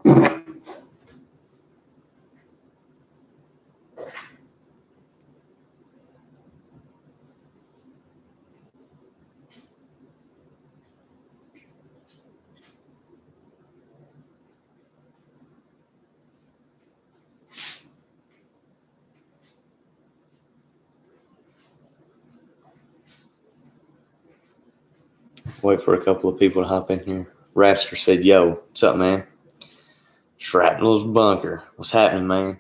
Wait for a couple of people to hop in here. Raster said, yo, what's up, man? Shrapnel's bunker. What's happening, man?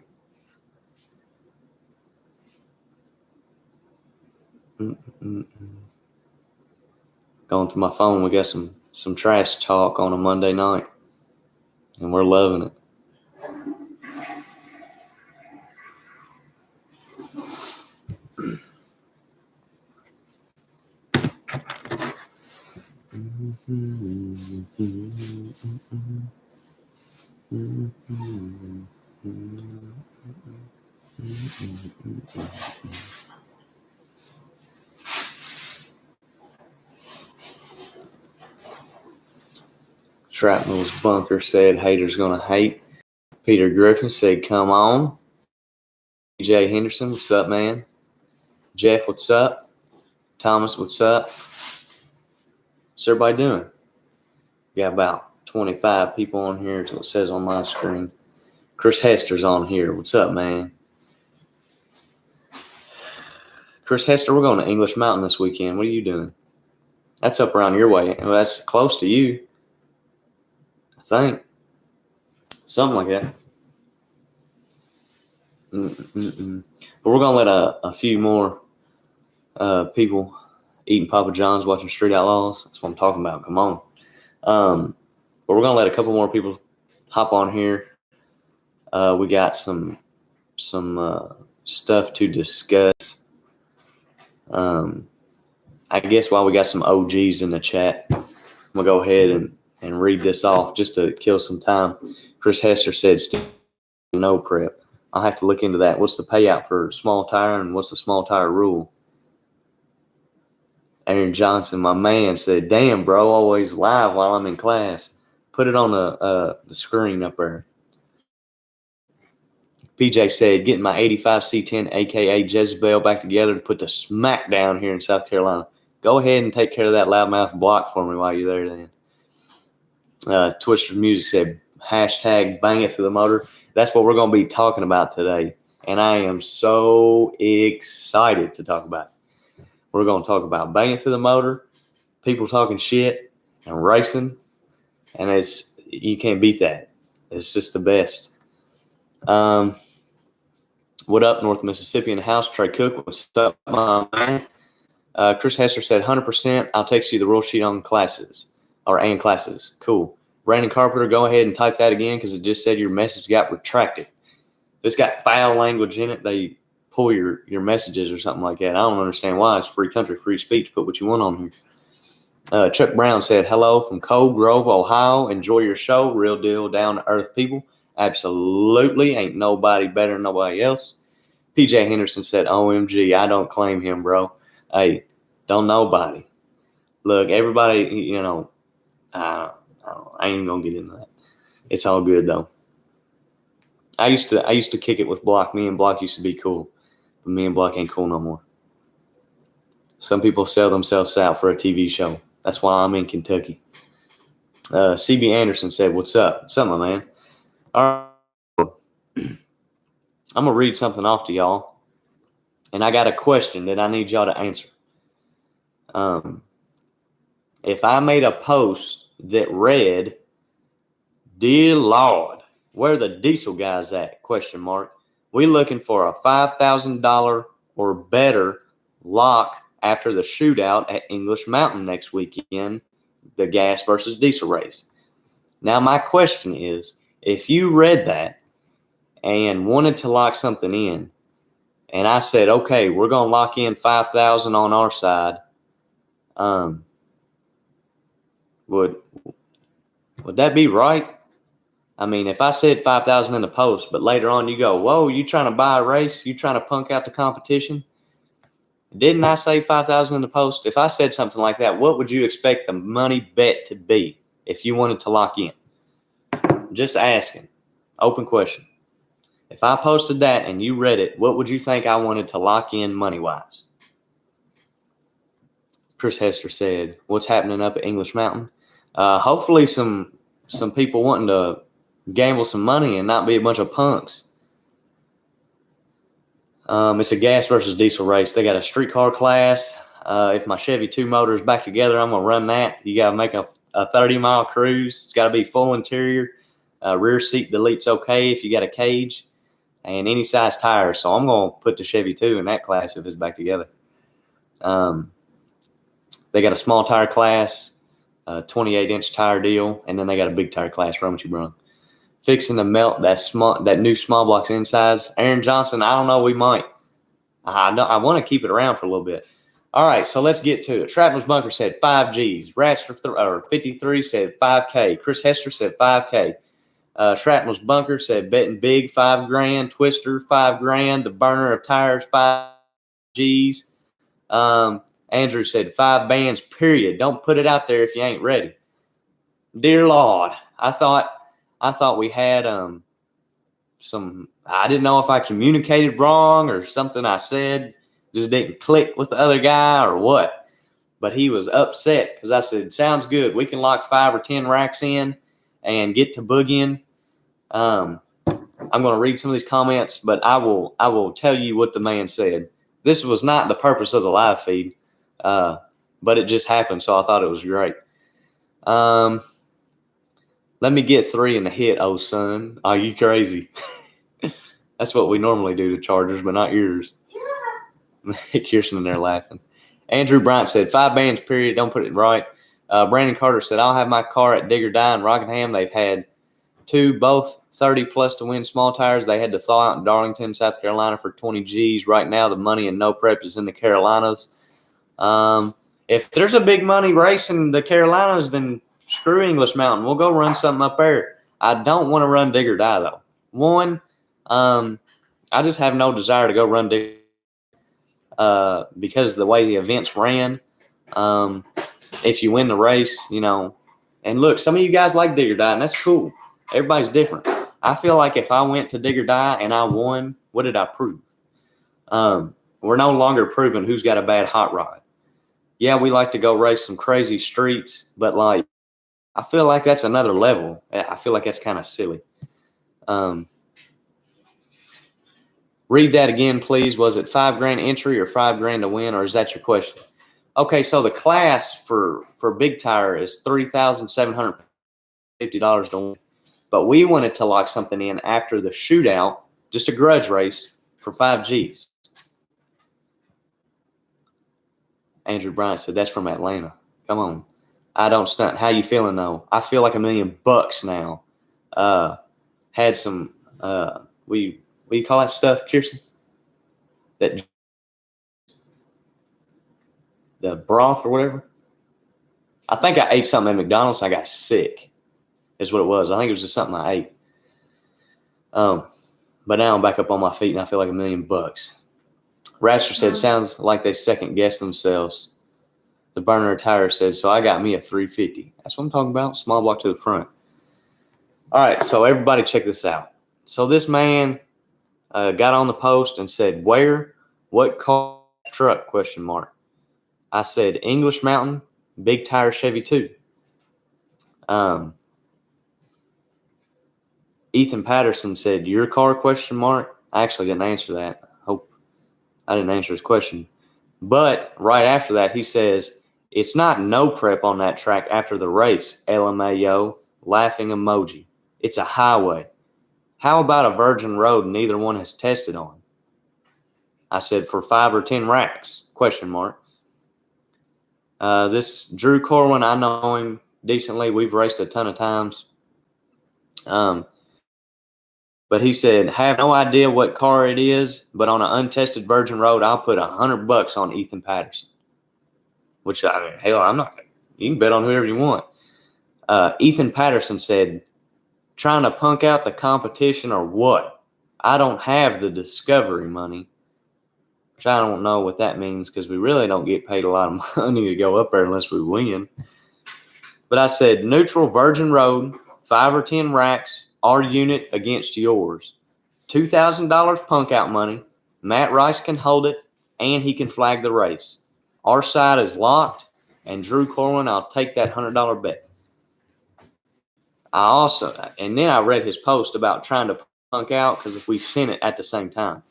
Going through my phone, we got some trash talk on a Monday night, and we're loving it. Shrapnel's bunker said, haters gonna hate. Peter Griffin said, come on. Jay Henderson, what's up, man? Jeff, what's up? Thomas, what's up? What's everybody doing? We got about 25 people on here. That's what it says on my screen. Chris Hester's on here. What's up, man? Chris Hester, we're going to English Mountain this weekend. What are you doing? That's up around your way. Well, that's close to you, I think. Something like that. But we're going to let a few more people eating Papa John's, watching Street Outlaws. That's what I'm talking about. Come on. But we're going to let a couple more people hop on here. We got some stuff to discuss. I guess while we got some OGs in the chat, I'm going to go ahead and read this off just to kill some time. Chris Hester said, still no prep. I'll have to look into that. What's the payout for small tire and what's the small tire rule? Aaron Johnson, my man, said, damn, bro, always live while I'm in class. Put it on the screen up there. PJ said, getting my 85 C10, a.k.a. Jezebel, back together to put the smack down here in South Carolina. Go ahead and take care of that loudmouth block for me while you're there then. Twister's Music said, hashtag bang it through the motor. That's what we're going to be talking about today. And I am so excited to talk about it. We're going to talk about banging through the motor, people talking shit, and racing. And you can't beat that. It's just the best. What up, North Mississippi in the house? Trey Cook, what's up, my man? Chris Hester said, 100%. I'll text you the rule sheet on classes. Cool. Brandon Carpenter, go ahead and type that again because it just said your message got retracted. If it's got foul language in it, they pull your messages or something like that. I don't understand why. It's free country, free speech. Put what you want on here. Chuck Brown said, hello from Cold Grove, Ohio. Enjoy your show. Real deal, down-to-earth people. Absolutely. Ain't nobody better than nobody else. PJ Henderson said, OMG, I don't claim him, bro. Hey, don't nobody. Look, everybody, I ain't going to get into that. It's all good, though. I used to kick it with Block. Me and Block used to be cool. But me and Block ain't cool no more. Some people sell themselves out for a TV show. That's why I'm in Kentucky. CB Anderson said, what's up? What's up, my man? All right. I'm going to read something off to y'all. And I got a question that I need y'all to answer. If I made a post that read, Dear Lord, where the diesel guys at? ? We looking for a $5,000 or better lock after the shootout at English Mountain next weekend, the gas versus diesel race. Now, my question is, if you read that and wanted to lock something in, and I said, okay, we're going to lock in $5,000 on our side, would that be right? I mean, if I said $5,000 in the post, but later on you go, whoa, you trying to buy a race? You trying to punk out the competition? Didn't I say $5,000 in the post? If I said something like that, what would you expect the money bet to be if you wanted to lock in? Just asking. Open question. If I posted that and you read it, what would you think I wanted to lock in money-wise? Chris Hester said, what's happening up at English Mountain? Hopefully some people wanting to gamble some money and not be a bunch of punks. It's a gas versus diesel race. They got a streetcar class. If my Chevy II motor is back together, I'm going to run that. You got to make a 30-mile cruise. It's got to be full interior. Rear seat delete's okay if you got a cage. And any size tires. So I'm going to put the Chevy II in that class if it's back together. They got a small tire class, a 28-inch tire deal, and then they got a big tire class. Run what you brung. Fixing to melt that new small blocks insides. Aaron Johnson, I don't know. We might. I want to keep it around for a little bit. All right, so let's get to it. Shrapnel's Bunker said 5 G's. Ratster 53 said 5K. Chris Hester said 5K. Shrapnel's Bunker said betting big, $5,000. Twister, $5,000. The burner of tires, 5 G's. Andrew said 5 bands, period. Don't put it out there if you ain't ready. Dear Lord, I thought we had some. I didn't know if I communicated wrong or something I said just didn't click with the other guy or what. But he was upset because I said, sounds good. We can lock 5 or 10 racks in and get to boogieing. I'm going to read some of these comments, but I will tell you what the man said. This was not the purpose of the live feed, but it just happened, so I thought it was great. Let me get 3 in the hit, oh son. Are you crazy? That's what we normally do to Chargers, but not yours. Kirsten in there laughing. Andrew Bryant said 5 bands, period. Don't put it right. Brandon Carter said, I'll have my car at Digger Die in Rockingham. They've had 2, both 30 plus to win small tires. They had to thaw out in Darlington, South Carolina for 20 G's. Right now, the money in no prep is in the Carolinas. If there's a big money race in the Carolinas, then screw English Mountain. We'll go run something up there. I don't want to run Digger Die, though. One, I just have no desire to go run Digger because of the way the events ran. If you win the race, and look, some of you guys like Digger Die, and that's cool. Everybody's different. I feel like if I went to Digger Die and I won, what did I prove? We're no longer proving who's got a bad hot rod. Yeah, we like to go race some crazy streets, but I feel like that's another level. I feel like that's kind of silly. Read that again, please. Was it $5,000 entry or $5,000 to win, or is that your question? Okay, so the class for big tire is $3,750 to win. But we wanted to lock something in after the shootout, just a grudge race for 5 G's. Andrew Bryant said, that's from Atlanta. Come on. I don't stunt. How you feeling, though? I feel like $1 million now. Had some, what do you call that stuff, Kirsten? The broth or whatever. I think I ate something at McDonald's. I got sick. Is what it was. I think it was just something I ate. But now I'm back up on my feet and I feel like $1 million. Ratcher said, sounds like they second guess themselves. The burner tire said, so I got me a 350. That's what I'm talking about. Small block to the front. All right, so everybody check this out. So this man got on the post and said, where? What car? Truck? ? I said, English Mountain, big tire Chevy II. Ethan Patterson said, your car? I actually didn't answer that. Hope I didn't answer his question. But right after that, he says, it's not no prep on that track after the race, LMAO, laughing emoji. It's a highway. How about a virgin road neither one has tested on? I said, for 5 or 10 racks, ? This Drew Corwin, I know him decently. We've raced a ton of times. But he said, have no idea what car it is, but on an untested virgin road, I'll put $100 on Ethan Patterson. Which, I mean, hell, I'm not. You can bet on whoever you want. Ethan Patterson said, trying to punk out the competition or what? I don't have the discovery money. Which I don't know what that means because we really don't get paid a lot of money to go up there unless we win. But I said, neutral virgin road, 5 or 10 racks, our unit against yours. $2,000 punk out money. Matt Rice can hold it, and he can flag the race. Our side is locked, and Drew Corwin, I'll take that $100 bet. And then I read his post about trying to punk out because if we sent it at the same time.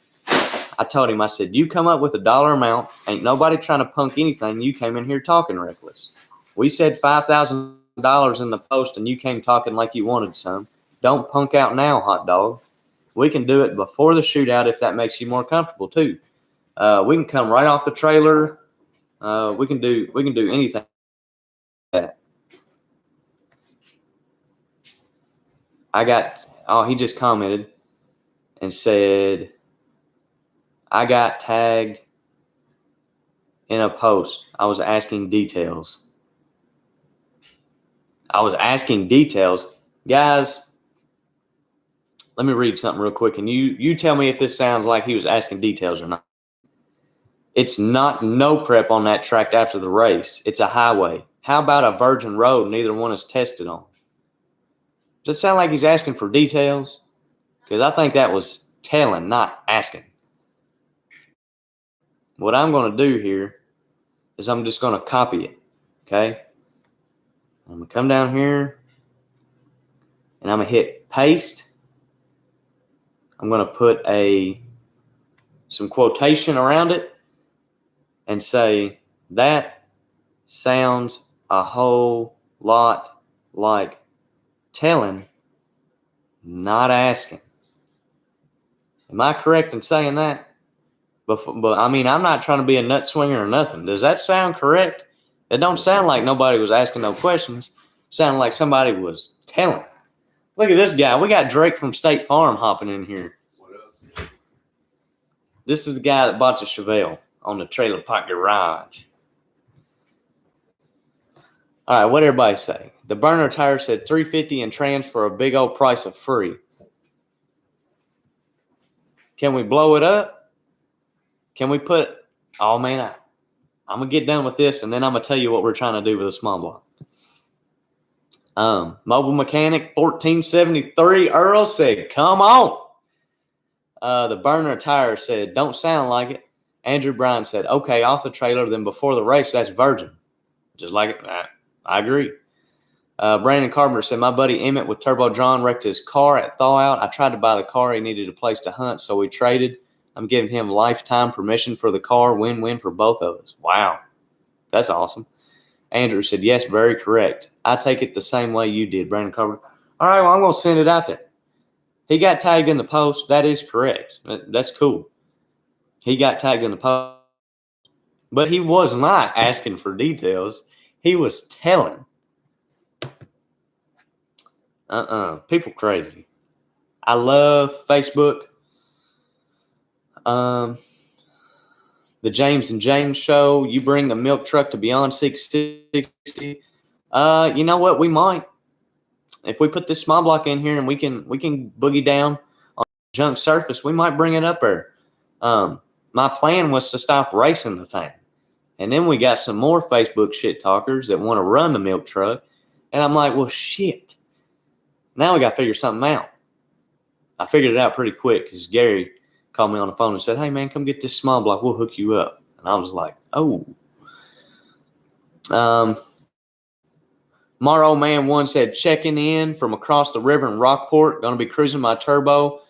I told him, I said, you come up with a dollar amount. Ain't nobody trying to punk anything. You came in here talking reckless. We said $5,000 in the post, and you came talking like you wanted some. Don't punk out now, hot dog. We can do it before the shootout if that makes you more comfortable too. We can come right off the trailer. We can do anything. He just commented and said, I got tagged in a post. I was asking details. Guys, let me read something real quick, and you tell me if this sounds like he was asking details or not. It's not no prep on that track after the race. It's a highway. How about a virgin road neither one is tested on? Does it sound like he's asking for details? Because I think that was telling, not asking. What I'm going to do here is I'm just going to copy it, okay? I'm going to come down here, and I'm going to hit paste. I'm going to put some quotation around it and say, that sounds a whole lot like telling, not asking. Am I correct in saying that? But I mean, I'm not trying to be a nut swinger or nothing. Does that sound correct? It don't sound like nobody was asking no questions. It sounded like somebody was telling. Look at this guy. We got Drake from State Farm hopping in here. This is the guy that bought the Chevelle on the trailer park garage. All right, what everybody say? The burner tire said $350 and trans for a big old price of free. Can we blow it up? Can we put? Oh man, I'm gonna get done with this, and then I'm gonna tell you what we're trying to do with a small block. Mobile Mechanic 1473 Earl said, "Come on." The burner tire said, "Don't sound like it." Andrew Bryan said, "Okay, off the trailer, then before the race, that's virgin." Just like it. I agree. Brandon Carpenter said, "My buddy Emmett with Turbo John wrecked his car at Thaw Out. I tried to buy the car. He needed a place to hunt, so we traded. I'm giving him lifetime permission for the car. Win-win for both of us." Wow. That's awesome. Andrew said, "Yes, very correct. I take it the same way you did, Brandon Carpenter." All right, well, I'm going to send it out there. He got tagged in the post. That is correct. That's cool. He got tagged in the post. But he was not asking for details. He was telling. People crazy. I love Facebook. The James and James show. You bring the milk truck to Beyond 660. You know what? We might. If we put this small block in here and we can boogie down on junk surface, we might bring it up there. My plan was to stop racing the thing. And then we got some more Facebook shit talkers that want to run the milk truck. And I'm like, well, shit. Now we got to figure something out. I figured it out pretty quick because Gary called me on the phone and said, "Hey, man, come get this small block. We'll hook you up." And I was like, oh. Morrow Man 1 said, "Checking in from across the river in Rockport. Going to be cruising my turbo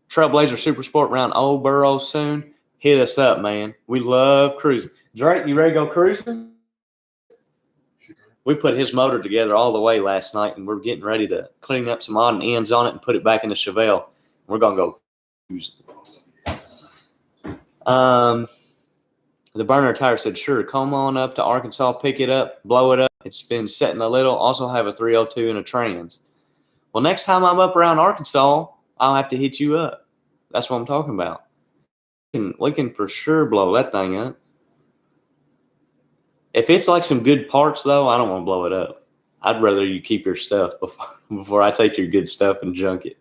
Trailblazer Super Sport around Old Borough soon. Hit us up, man. We love cruising." Drake, you ready to go cruising? We put his motor together all the way last night, and we're getting ready to clean up some odd and ends on it and put it back in the Chevelle. We're going to go cruising. The burner tire said, "Sure, come on up to Arkansas, pick it up, blow it up. It's been setting a little. Also have a 302 and a trans." Well, next time I'm up around Arkansas, I'll have to hit you up. That's what I'm talking about. We can for sure blow that thing up. If it's like some good parts, though, I don't want to blow it up. I'd rather you keep your stuff before I take your good stuff and junk it.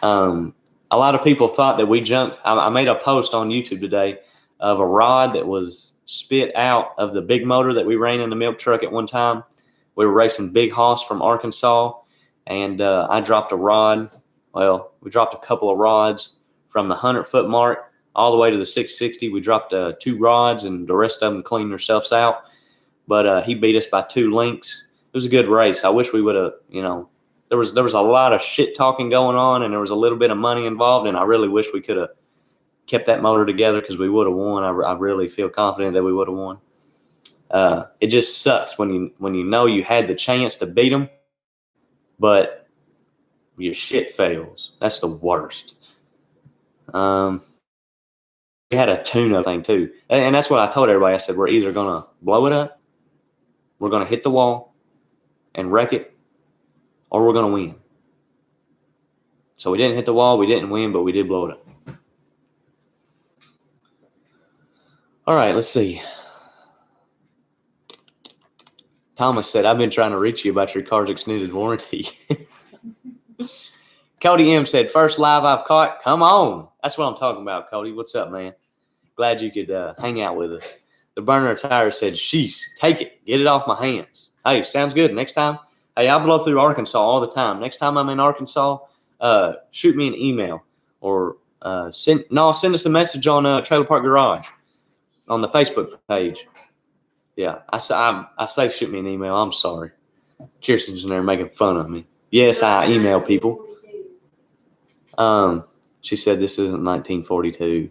A lot of people thought that we junked. I made a post on YouTube today of a rod that was spit out of the big motor that we ran in the milk truck at one time. We were racing Big Hoss from Arkansas, and I dropped a rod. Well, we dropped a couple of rods from the 100-foot mark all the way to the 660. We dropped 2 rods, and the rest of them cleaned themselves out. But he beat us by 2 lengths. It was a good race. I wish we would have, there was a lot of shit talking going on, and there was a little bit of money involved, and I really wish we could have kept that motor together because we would have won. I really feel confident that we would have won. It just sucks when you know you had the chance to beat them, but your shit fails. That's the worst. We had a tune-up thing too, and that's what I told everybody. I said we're either gonna blow it up, we're gonna hit the wall and wreck it, or we're gonna win. So we didn't hit the wall, we didn't win, but we did blow it up. All right, let's see. Thomas said, I've been trying to reach you about your car's extended warranty. Cody M said, first live I've caught. Come on. That's what I'm talking about, Cody. What's up, man? Glad you could hang out with us. The burner tire said, sheesh, take it. Get it off my hands. Hey, sounds good. Next time, hey, I blow through Arkansas all the time. Next time I'm in Arkansas, shoot me an email or send us a message on Trailer Park Garage on the Facebook page. Yeah, I say shoot me an email. I'm sorry. Kirsten's in there making fun of me. Yes, I email people. She said this isn't 1942.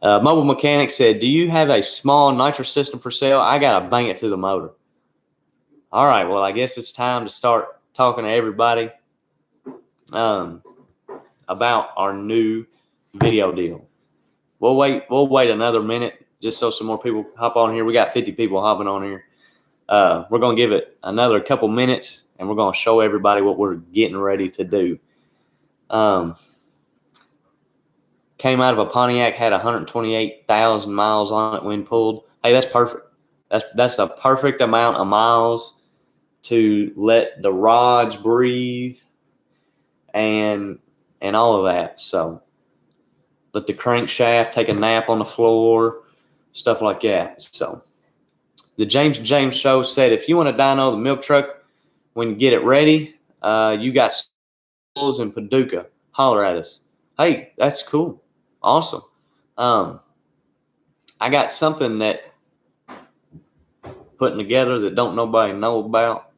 Mobile Mechanic said, do you have a small nitrous system for sale? I got to bang it through the motor. All right, well, I guess it's time to start talking to everybody about our new video deal. We'll wait another minute just so some more people hop on here. We got 50 people hopping on here. We're going to give it another couple minutes, and we're going to show everybody what we're getting ready to do. Came out of a Pontiac, had 128,000 miles on it when pulled. Hey, that's perfect. That's a perfect amount of miles to let the rods breathe and all of that. So let the crankshaft take a nap on the floor, stuff like that. So the James Show said, if you want to dyno the milk truck when you get it ready, you got schools in Paducah. Holler at us. Hey, that's cool. Awesome. I got something that putting together that don't nobody know about,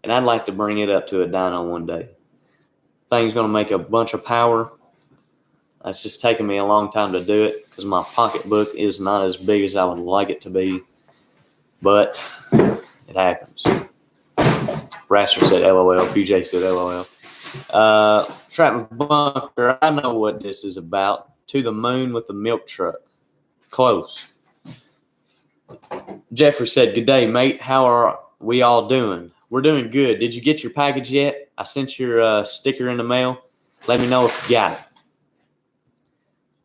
and I'd like to bring it up to a dyno one day. Thing's going to make a bunch of power. It's just taking me a long time to do it because my pocketbook is not as big as I would like it to be, but it happens. Raster said LOL. PJ said LOL. Trapper Bunker, I know what this is about. To the moon with the milk truck. Close. Jeffrey said, good day, mate. How are we all doing? We're doing good. Did you get your package yet? I sent your sticker in the mail. Let me know if you got it.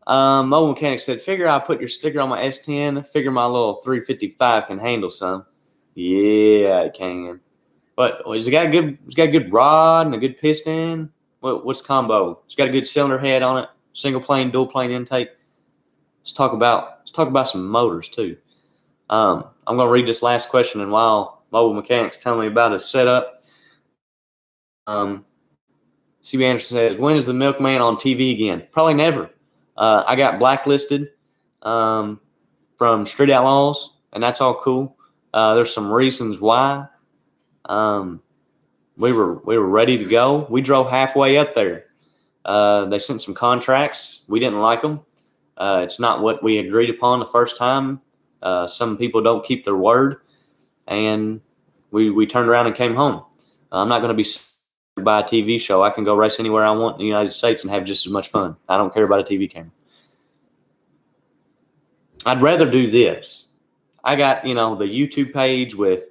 Mobile Mechanic said, figure I put your sticker on my S10. Figure my little 355 can handle some. Yeah, it can. But has it got a good rod and a good piston? What's combo? It's got a good cylinder head on it. Single plane, dual plane intake. Let's talk about some motors too. I'm going to read this last question, and while Mobile Mechanic's telling me about his setup, CB Anderson says, when is the Milkman on TV again? Probably never. I got blacklisted from Street Outlaws, and that's all cool. There's some reasons why. We were ready to go. We drove halfway up there. They sent some contracts. We didn't like them. It's not what we agreed upon the first time. Some people don't keep their word, and we turned around and came home. I'm not going to be by a TV show. I can go race anywhere I want in the United States and have just as much fun. I don't care about a TV camera. I'd rather do this. I got, the YouTube page with,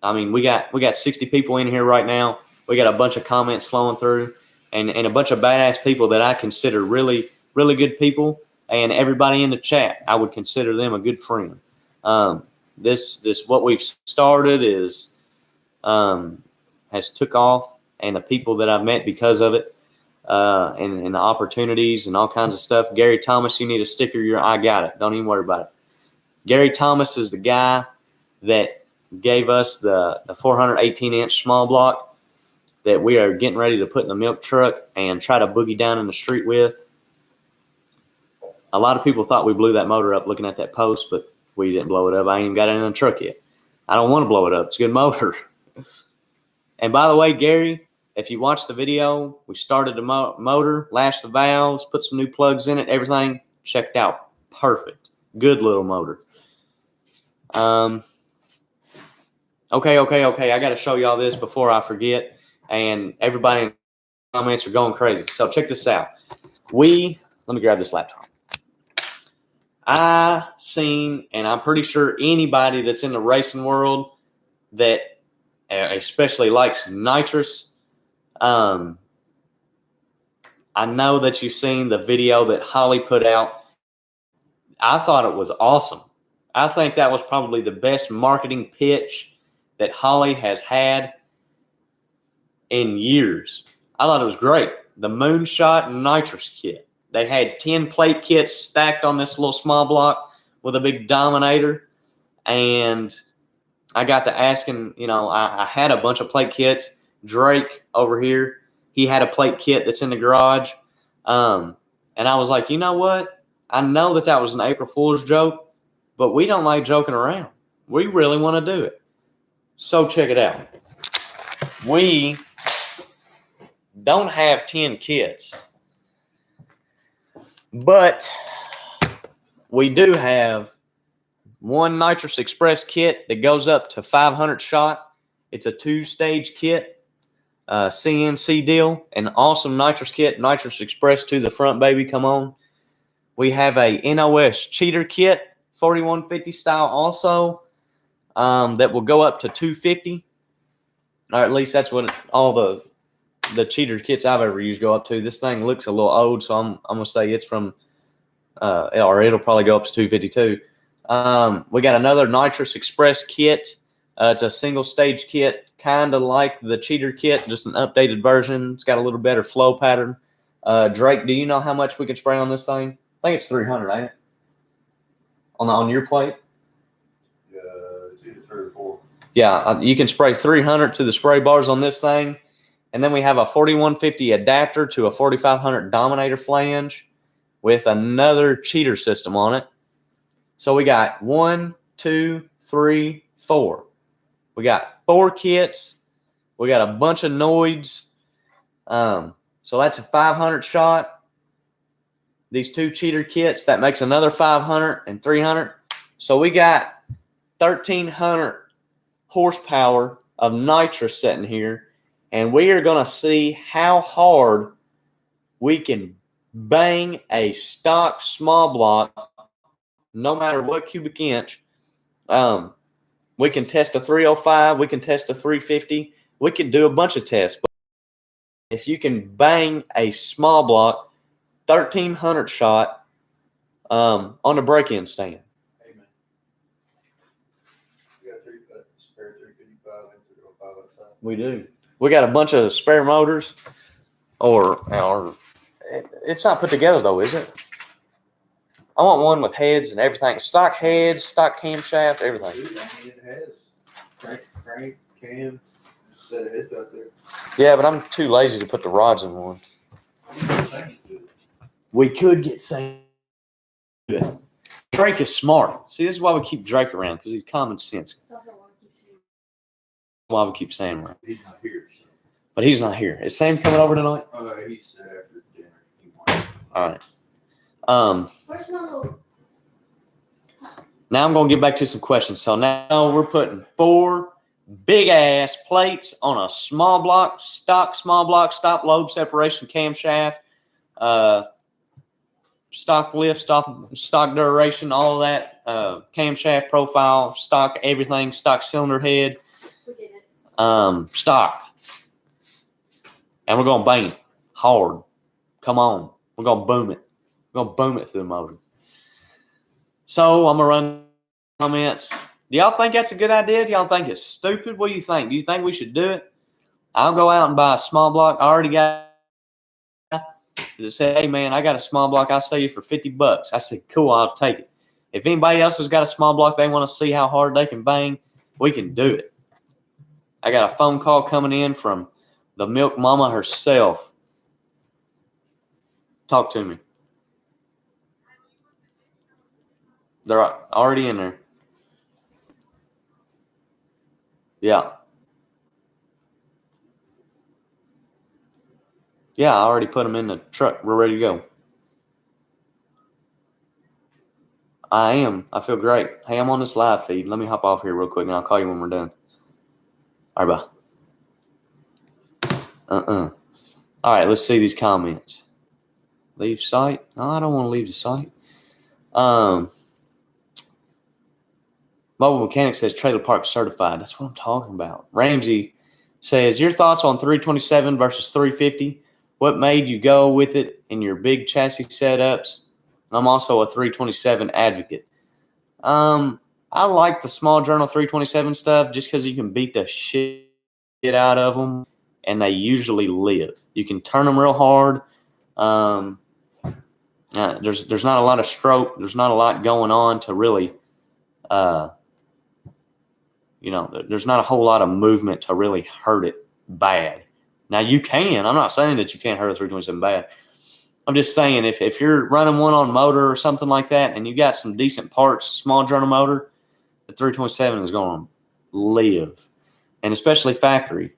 we got 60 people in here right now. We got a bunch of comments flowing through and a bunch of badass people that I consider really, really good people. And everybody in the chat, I would consider them a good friend. This what we've started is has took off, and the people that I've met because of it, and the opportunities and all kinds of stuff. Gary Thomas, you need a sticker. I got it. Don't even worry about it. Gary Thomas is the guy that gave us the 418-inch small block that we are getting ready to put in the milk truck and try to boogie down in the street with. A lot of people thought we blew that motor up looking at that post, but we didn't blow it up. I ain't even got it in the truck yet. I don't want to blow it up. It's a good motor. And by the way, Gary, if you watch the video, we started the motor, lashed the valves, put some new plugs in it, everything checked out. Perfect. Good little motor. Okay. I got to show y'all this before I forget. And everybody in the comments are going crazy. So check this out. Let me grab this laptop. I seen, and I'm pretty sure anybody that's in the racing world that especially likes Nitrous, I know that you've seen the video that Holly put out. I thought it was awesome. I think that was probably the best marketing pitch that Holly has had in years. I thought it was great. The Moonshot Nitrous kit. They had 10 plate kits stacked on this little small block with a big Dominator. And I got to asking, I had a bunch of plate kits. Drake over here, he had a plate kit that's in the garage. And I was like, you know what? I know that was an April Fool's joke, but we don't like joking around. We really want to do it. So check it out. We don't have 10 kits, but we do have one Nitrous Express kit that goes up to 500 shot. It's a 2-stage kit, CNC deal, an awesome Nitrous kit. Nitrous Express to the front, baby. Come on. We have a NOS cheater kit, 4150 style also, that will go up to 250. Or at least that's what all the cheater kits I've ever used go up to. This thing looks a little old, so I'm going to say it's from, or it'll probably go up to 252. We got another Nitrous Express kit. It's a single-stage kit, kind of like the cheater kit, just an updated version. It's got a little better flow pattern. Drake, do you know how much we can spray on this thing? I think it's 300, ain't it? On your plate? Yeah, it's either 3 or 4. Yeah, you can spray 300 to the spray bars on this thing. And then we have a 4150 adapter to a 4500 Dominator flange with another cheater system on it. So we got 1, 2, 3, 4. We got 4 kits. We got a bunch of Noids. So that's a 500 shot. These 2 cheater kits, that makes another 500 and 300. So we got 1,300 horsepower of nitrous sitting here. And we are going to see how hard we can bang a stock small block, no matter what cubic inch. We can test a 305. We can test a 350. We can do a bunch of tests. But if you can bang a small block, 1,300 shot on the break-in stand. Hey, man. You got a spare 355 and 305 outside? We do. We got a bunch of spare motors, or it's not put together though, is it? I want one with heads and everything. Stock heads, stock camshaft, everything. Dude, I mean, it has crank, cam, set of heads out there. Yeah, but I'm too lazy to put the rods in one. We could get same. Drake is smart. See, this is why we keep Drake around, because he's common sense. That's why we keep Sam around. He's not here. So. But he's not here. Is Sam coming over tonight? He said after dinner. All right. Where's my little? Now I'm going to get back to some questions. So now we're putting 4 big-ass plates on a small block, stop lobe separation camshaft, stock lift, stock duration, all of that, camshaft profile, stock everything, stock cylinder head, stock. And we're going to bang it hard. Come on. We're going to boom it. We're going to boom it through the motor. So I'm going to run comments. Do y'all think that's a good idea? Do y'all think it's stupid? What do you think? Do you think we should do it? I'll go out and buy a small block. I already got it. Said, hey, man, I got a small block. I'll sell you for $50. I said, cool, I'll take it. If anybody else has got a small block they want to see how hard they can bang, We can do it. I got a phone call coming in from the milk mama herself. Talk to me. They're already in there. Yeah. Yeah, I already put them in the truck. We're ready to go. I am. I feel great. Hey, I'm on this live feed. Let me hop off here real quick, and I'll call you when we're done. All right, bye. All right, let's see these comments. Leave site? No, I don't want to leave the site. Mobile Mechanic says trailer park certified. That's what I'm talking about. Ramsey says, your thoughts on 327 versus 350? What made you go with it in your big chassis setups? I'm also a 327 advocate. I like the small journal 327 stuff just because you can beat the shit out of them, and they usually live. You can turn them real hard. There's not a lot of stroke. There's not a lot going on to really, there's not a whole lot of movement to really hurt it bad. Now, you can. I'm not saying that you can't hurt a 327 bad. I'm just saying if you're running one on motor or something like that and you got some decent parts, small journal motor, the 327 is going to live, and especially factory.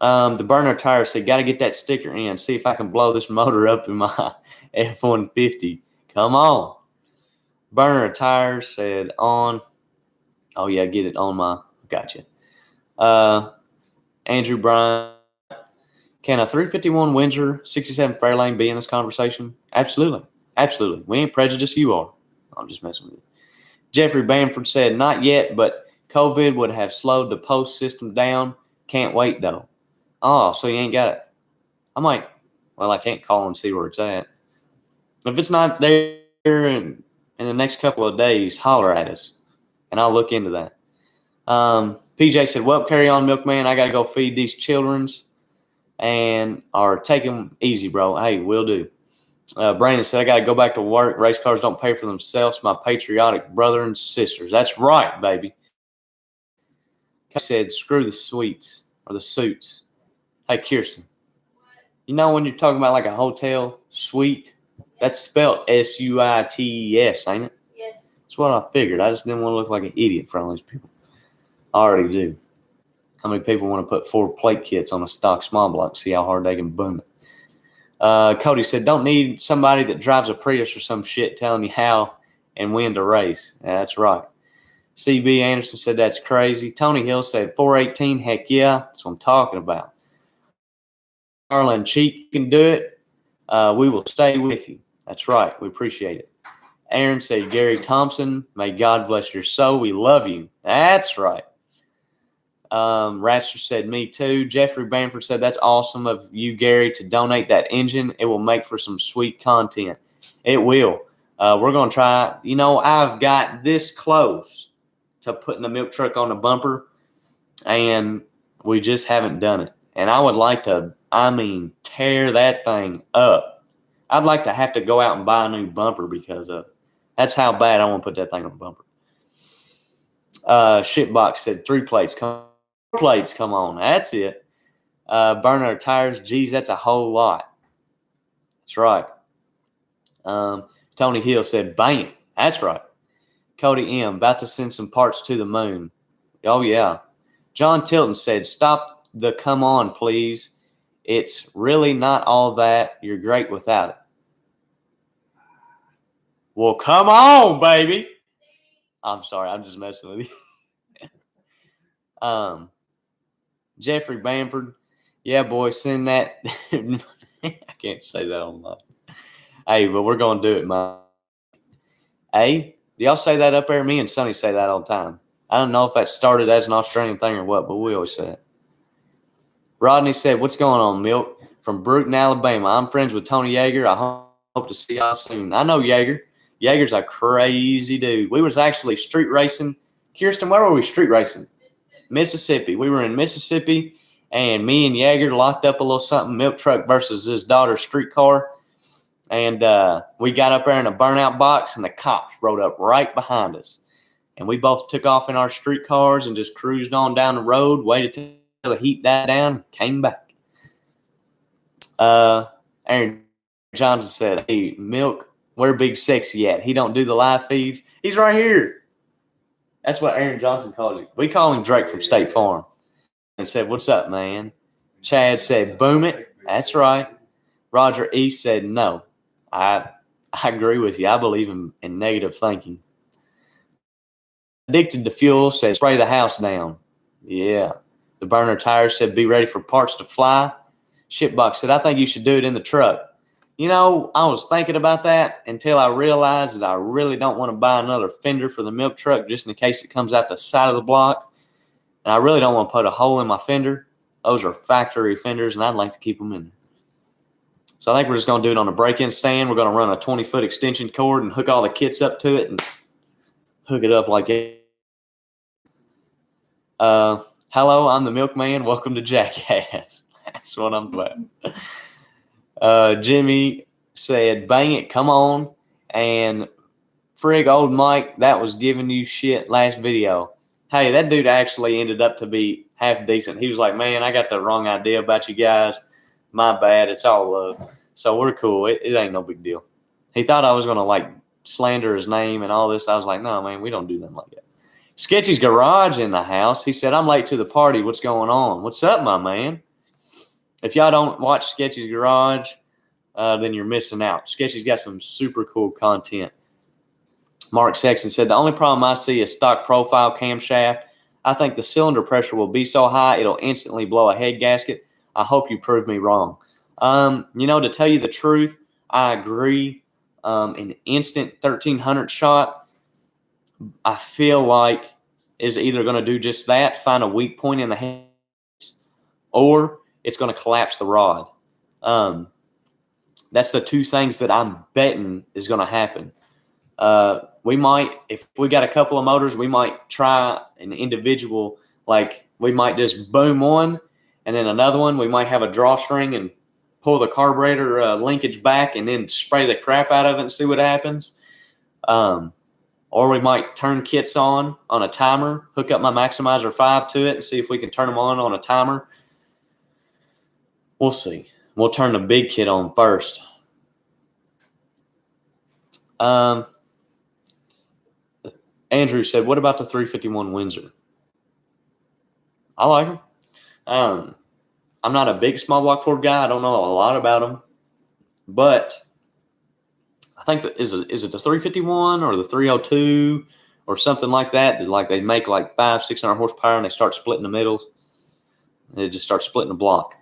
The burner tire said, got to get that sticker in. See if I can blow this motor up in my F-150. Come on. Burner tires said on. Oh, yeah, get it on my. Gotcha. Andrew Bryan. Can a 351 Windsor 67 Fairlane be in this conversation? Absolutely. Absolutely. We ain't prejudiced. You are. I'm just messing with you. Jeffrey Bamford said, not yet, but COVID would have slowed the post system down. Can't wait, though. Oh, so you ain't got it. I can't call and see where it's at. If it's not there in the next couple of days, holler at us, and I'll look into that. PJ said, well, carry on, milkman. I got to go feed these children's or take them easy, bro. Hey, will do. Brandon said, I got to go back to work. Race cars don't pay for themselves. My patriotic brother and sisters. That's right, baby. He said, screw the suites or the suits. Hey, Kirsten, you know when you're talking about like a hotel suite, that's spelled S-U-I-T-E-S, ain't it? Yes. That's what I figured. I just didn't want to look like an idiot in front of these people. I already do. How many people want to put 4 plate kits on a stock small block, see how hard they can boom it? Cody said, don't need somebody that drives a Prius or some shit telling you how and when to race. Yeah, that's right. CB Anderson said, that's crazy. Tony Hill said, 418, heck yeah. That's what I'm talking about. Arlen Cheek can do it. We will stay with you. That's right. We appreciate it. Aaron said, Gary Thompson, may God bless your soul. We love you. That's right. Ratster said, me too. Jeffrey Bamford said, that's awesome of you, Gary, to donate that engine. It will make for some sweet content. It will. We're going to try. I've got this close to putting the milk truck on the bumper, and we just haven't done it. And I would like to, tear that thing up. I'd like to have to go out and buy a new bumper because that's how bad I want to put that thing on the bumper. Shitbox said 3 plates. Come on. That's it. Burner tires. Geez, that's a whole lot. That's right. Tony Hill said, bam. That's right. Cody M. About to send some parts to the moon. Oh, yeah. John Tilton said, stop the come on, please. It's really not all that. You're great without it. Well, come on, baby. I'm sorry. I'm just messing with you. Jeffrey Bamford. Yeah, boy, send that. I can't say that online. Hey, but we're going to do it, man. Hey, do y'all say that up there? Me and Sonny say that all the time. I don't know if that started as an Australian thing or what, but we always say it. Rodney said, what's going on, Milk? From Brewton, Alabama. I'm friends with Tony Yeager. I hope to see y'all soon. I know Yeager. Yeager's a crazy dude. We was actually street racing. Kirsten, where were we street racing? Mississippi. We were in Mississippi, and me and Yeager locked up a little something, milk truck versus his daughter's street car. And we got up there in a burnout box, and the cops rode up right behind us. And we both took off in our street cars and just cruised on down the road, waited till the heat died down, came back. Aaron Johnson said, hey, Milk, where Big Sexy at? He don't do the live feeds. He's right here. That's what Aaron Johnson calls it. We call him Drake from State Farm. And said, what's up, man? Chad said, boom it. That's right. Roger East said, no. I agree with you. I believe in negative thinking. Addicted to Fuel said, spray the house down. Yeah. The Burner Tires said, be ready for parts to fly. Shipbox said, I think you should do it in the truck. You know, I was thinking about that until I realized that I really don't want to buy another fender for the milk truck just in case it comes out the side of the block. And I really don't want to put a hole in my fender. Those are factory fenders, and I'd like to keep them in there. So I think we're just going to do it on a break-in stand. We're going to run a 20-foot extension cord and hook all the kits up to it and hook it up like it. Hello, I'm the milkman. Welcome to Jackass. That's what I'm about. Jimmy said, bang it, come on. And frig old Mike, that was giving you shit last video. Hey, that dude actually ended up to be half decent. He was like, man, I got the wrong idea about you guys. My bad. It's all love. So we're cool. It ain't no big deal. He thought I was going to like slander his name and all this. I was like, no, man, we don't do nothing like that. Sketchy's Garage in the house. He said, I'm late to the party. What's going on? What's up, my man? If y'all don't watch Sketchy's Garage, then you're missing out. Sketchy's got some super cool content. Mark Sexton said, the only problem I see is stock profile camshaft. I think the cylinder pressure will be so high it'll instantly blow a head gasket. I hope you prove me wrong. To tell you the truth, I agree. An instant 1300 shot, I feel like is either going to do just that, find a weak point in the head, or it's going to collapse the rod. That's the two things that I'm betting is going to happen. We might, if we got a couple of motors, we might try an individual, like we might just boom one and then another one. We might have a drawstring and pull the carburetor linkage back and then spray the crap out of it and see what happens. Or we might turn kits on a timer, hook up my Maximizer 5 to it and see if we can turn them on a timer. We'll see. We'll turn the big kit on first. Andrew said, what about the 351 Windsor? I like them. I'm not a big small block Ford guy. I don't know a lot about them. But I think is it the 351 or the 302 or something like that? Like they make like 500-600 horsepower and they start splitting the middles. They just start splitting the block.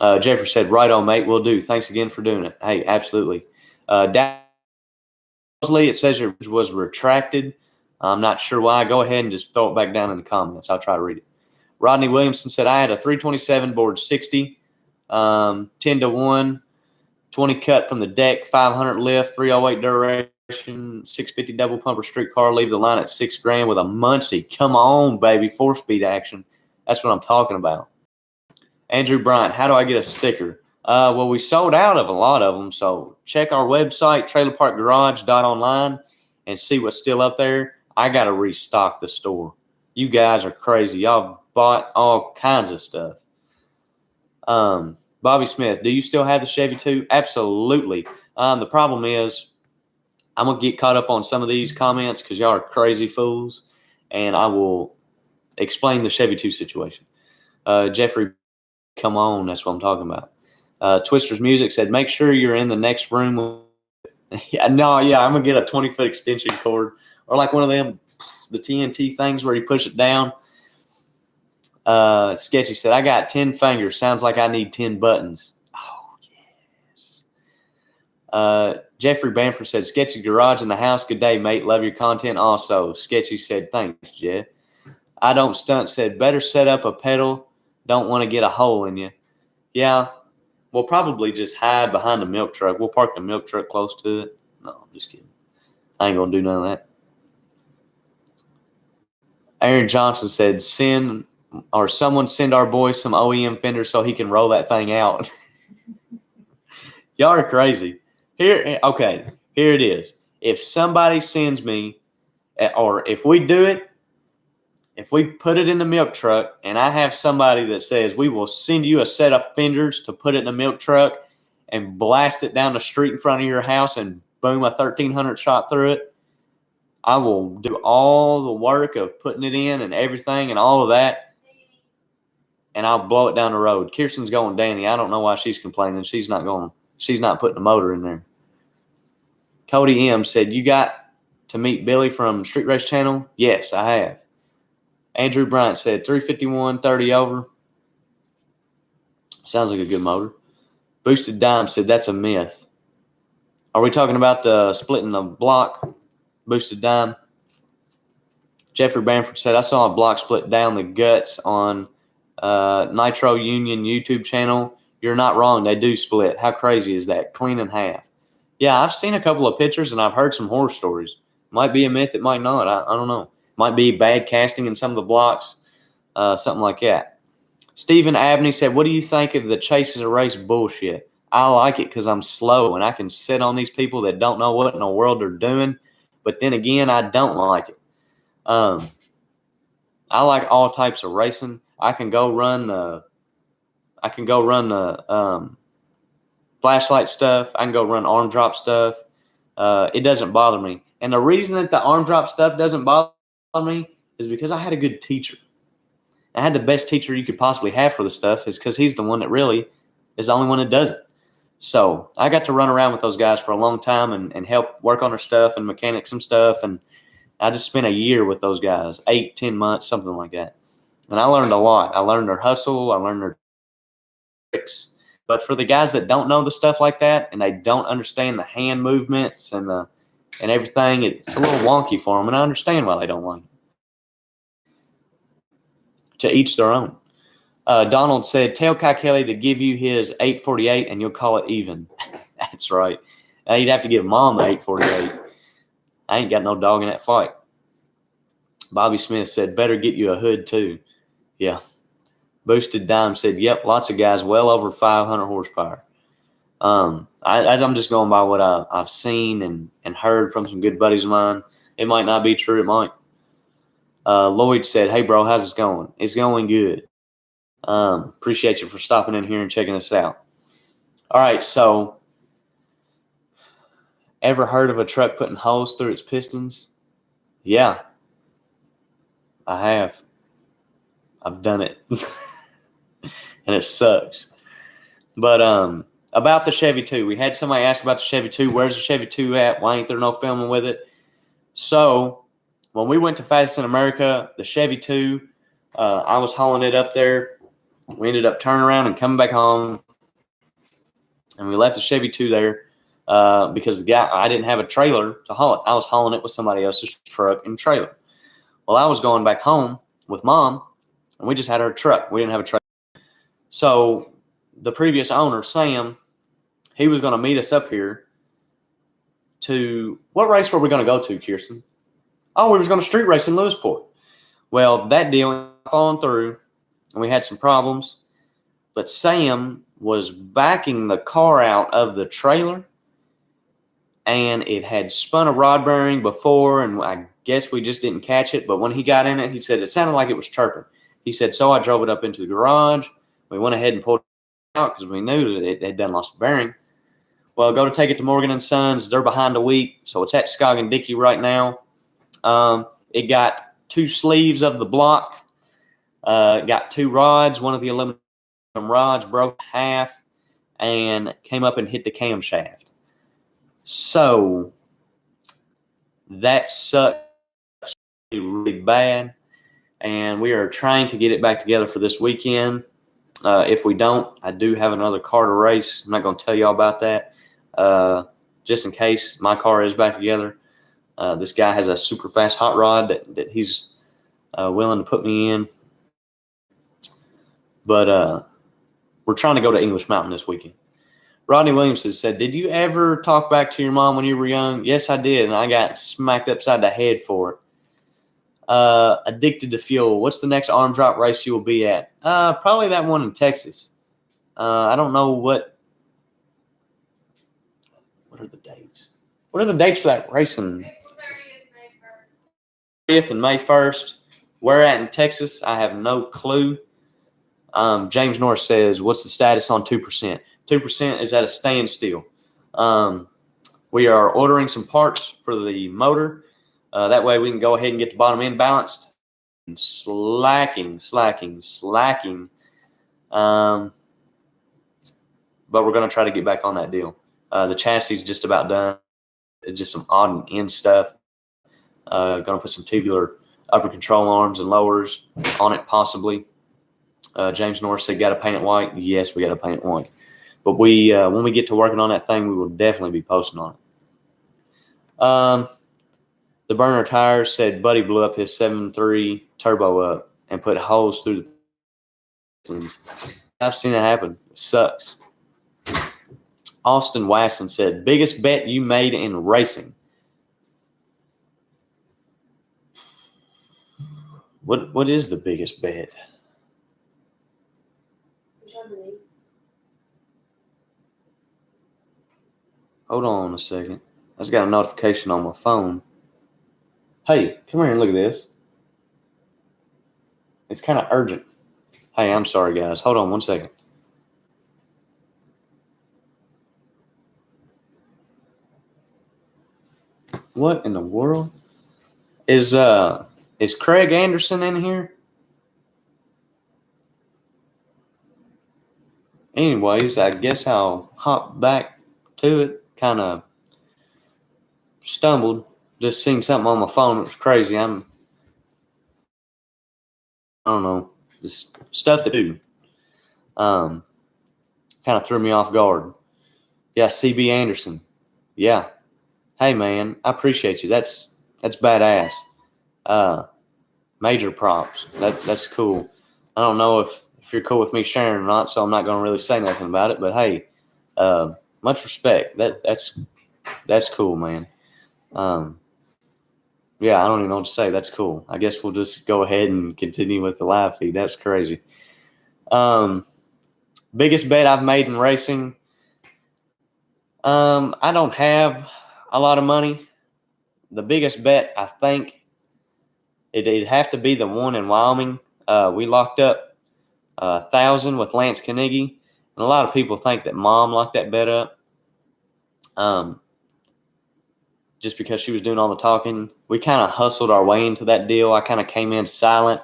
Jeffrey said, right on, mate. Will do. Thanks again for doing it. Hey, absolutely. It says it was retracted. I'm not sure why. Go ahead and just throw it back down in the comments. I'll try to read it. Rodney Williamson said, I had a 327 board 60, 10-1, 20 cut from the deck, 500 lift, 308 duration, 650 double pumper street car. Leave the line at $6,000 with a Muncie. Come on, baby. 4-speed action. That's what I'm talking about. Andrew Bryant, how do I get a sticker? Well, we sold out of a lot of them, so check our website, trailerparkgarage.online, and see what's still up there. I got to restock the store. You guys are crazy. Y'all bought all kinds of stuff. Bobby Smith, do you still have the Chevy II? Absolutely. The problem is I'm going to get caught up on some of these comments because y'all are crazy fools, and I will explain the Chevy II situation. Jeffrey, come on. That's what I'm talking about. Twister's Music said, make sure you're in the next room. I'm going to get a 20-foot extension cord or like one of them, the TNT things where you push it down. Sketchy said, I got 10 fingers. Sounds like I need 10 buttons. Oh, yes. Jeffrey Bamford said, Sketchy Garage in the house. Good day, mate. Love your content also. Sketchy said, thanks, Jeff. I Don't Stunt said, better set up a pedal. Don't want to get a hole in you. Yeah. We'll probably just hide behind the milk truck. We'll park the milk truck close to it. No, I'm just kidding. I ain't going to do none of that. Aaron Johnson said, someone send our boy some OEM fenders so he can roll that thing out. Y'all are crazy. Here it is. If somebody sends me or if we do it, if we put it in the milk truck and I have somebody that says we will send you a set of fenders to put it in the milk truck and blast it down the street in front of your house and boom, a 1300 shot through it, I will do all the work of putting it in and everything and all of that, and I'll blow it down the road. Kirsten's going, Danny, I don't know why she's complaining. She's not putting the motor in there. Cody M said, you got to meet Billy from Street Race Channel? Yes, I have. Andrew Bryant said 351, 30 over. Sounds like a good motor. Boosted Dime said that's a myth. Are we talking about the splitting the block? Boosted Dime. Jeffrey Bamford said, I saw a block split down the guts on Nitro Union YouTube channel. You're not wrong. They do split. How crazy is that? Clean in half. Yeah, I've seen a couple of pictures and I've heard some horror stories. Might be a myth. It might not. I don't know. Might be bad casting in some of the blocks. Something like that. Stephen Abney said, what do you think of the Chase is a Race bullshit? I like it because I'm slow and I can sit on these people that don't know what in the world they're doing. But then again, I don't like it. I like all types of racing. I can go run the flashlight stuff. I can go run arm drop stuff. It doesn't bother me. And the reason that the arm drop stuff doesn't bother me is because I had a good teacher. I had the best teacher you could possibly have for the stuff is because he's the one that really is the only one that does it. So I got to run around with those guys for a long time and help work on their stuff and mechanic some stuff. And I just spent a year with those guys, 8-10 months, something like that. And I learned a lot. I learned their hustle. I learned their tricks. But for the guys that don't know the stuff like that and they don't understand the hand movements and everything, it's a little wonky for them. And I understand why they don't like it. To each their own. Donald said, tell Kai Kelly to give you his 848 and you'll call it even. That's right. You'd have to give Mom the 848. I ain't got no dog in that fight. Bobby Smith said, better get you a hood too. Yeah. Boosted Dime said, yep, lots of guys well over 500 horsepower. I'm just going by what I've seen and heard from some good buddies of mine. It might not be true. It might. Lloyd said, hey, bro, how's it going? It's going good. Appreciate you for stopping in here and checking us out. All right, so ever heard of a truck putting holes through its pistons? Yeah, I have. I've done it. And it sucks. But about the Chevy II, we had somebody ask about the Chevy II. Where's the Chevy II at? Why ain't there no filming with it? So when we went to Fastest in America, the Chevy II, I was hauling it up there. We ended up turning around and coming back home. And we left the Chevy II there because I didn't have a trailer to haul it. I was hauling it with somebody else's truck and trailer. Well, I was going back home with Mom, and we just had our truck. We didn't have a trailer. So the previous owner, Sam, he was going to meet us up here to – what race were we going to go to, Kirsten? Oh, we was going to street race in Lewisport. Well, that deal ended up falling through, and we had some problems. But Sam was backing the car out of the trailer, and it had spun a rod bearing before, and I guess we just didn't catch it. But when he got in it, he said it sounded like it was chirping. He said, so I drove it up into the garage. We went ahead and pulled it out because we knew that it had done lost a bearing. Well, go to take it to Morgan & Sons. They're behind a week, so it's at Scoggin Dickey right now. It got 2 sleeves of the block. Got 2 rods. One of the aluminum rods broke in half and came up and hit the camshaft. So that sucked really bad, and we are trying to get it back together for this weekend. If we don't, I do have another car to race. I'm not going to tell you all about that. Just in case my car is back together. This guy has a super fast hot rod that he's willing to put me in. But we're trying to go to English Mountain this weekend. Rodney Williamson said, did you ever talk back to your mom when you were young? Yes, I did, and I got smacked upside the head for it. Addicted to fuel. What's the next arm drop race you will be at? Probably that one in Texas. I don't know what are the dates. What are the dates for that racing? 30th and May 1st. Where at in Texas, I have no clue. James Norris says, what's the status on 2%? 2% is at a standstill. We are ordering some parts for the motor. That way we can go ahead and get the bottom end balanced. And slacking. But we're going to try to get back on that deal. The chassis is just about done. It's just some odd and end stuff. Going to put some tubular upper control arms and lowers on it, possibly. James Norris said, got to paint it white. Yes, we got to paint it white. But we, when we get to working on that thing, we will definitely be posting on it. The burner tires said Buddy blew up his 7.3 turbo up and put holes through the pistons. I've seen it happen. It sucks. Austin Wasson said, biggest bet you made in racing. What is the biggest bet? Hold on a second. I just got a notification on my phone. Hey, come here and look at this. It's kind of urgent. Hey, I'm sorry, guys. Hold on one second. What in the world? Is Craig Anderson in here? Anyways, I guess I'll hop back to it. Kind of stumbled. Just seen something on my phone. It was crazy. I don't know. Just stuff to do. Kind of threw me off guard. Yeah, CB Anderson. Yeah. Hey, man, I appreciate you. That's badass. Major props. That's cool. I don't know if you're cool with me sharing or not, so I'm not going to really say nothing about it. But hey, much respect. That's cool, man. Yeah, I don't even know what to say. That's cool. I guess we'll just go ahead and continue with the live feed. That's crazy. Biggest bet I've made in racing. I don't have a lot of money. The biggest bet, I think, it'd have to be the one in Wyoming. We locked up 1,000 with Lance Carnegie, and a lot of people think that Mom locked that bet up. Just because she was doing all the talking. We kind of hustled our way into that deal. I kind of came in silent,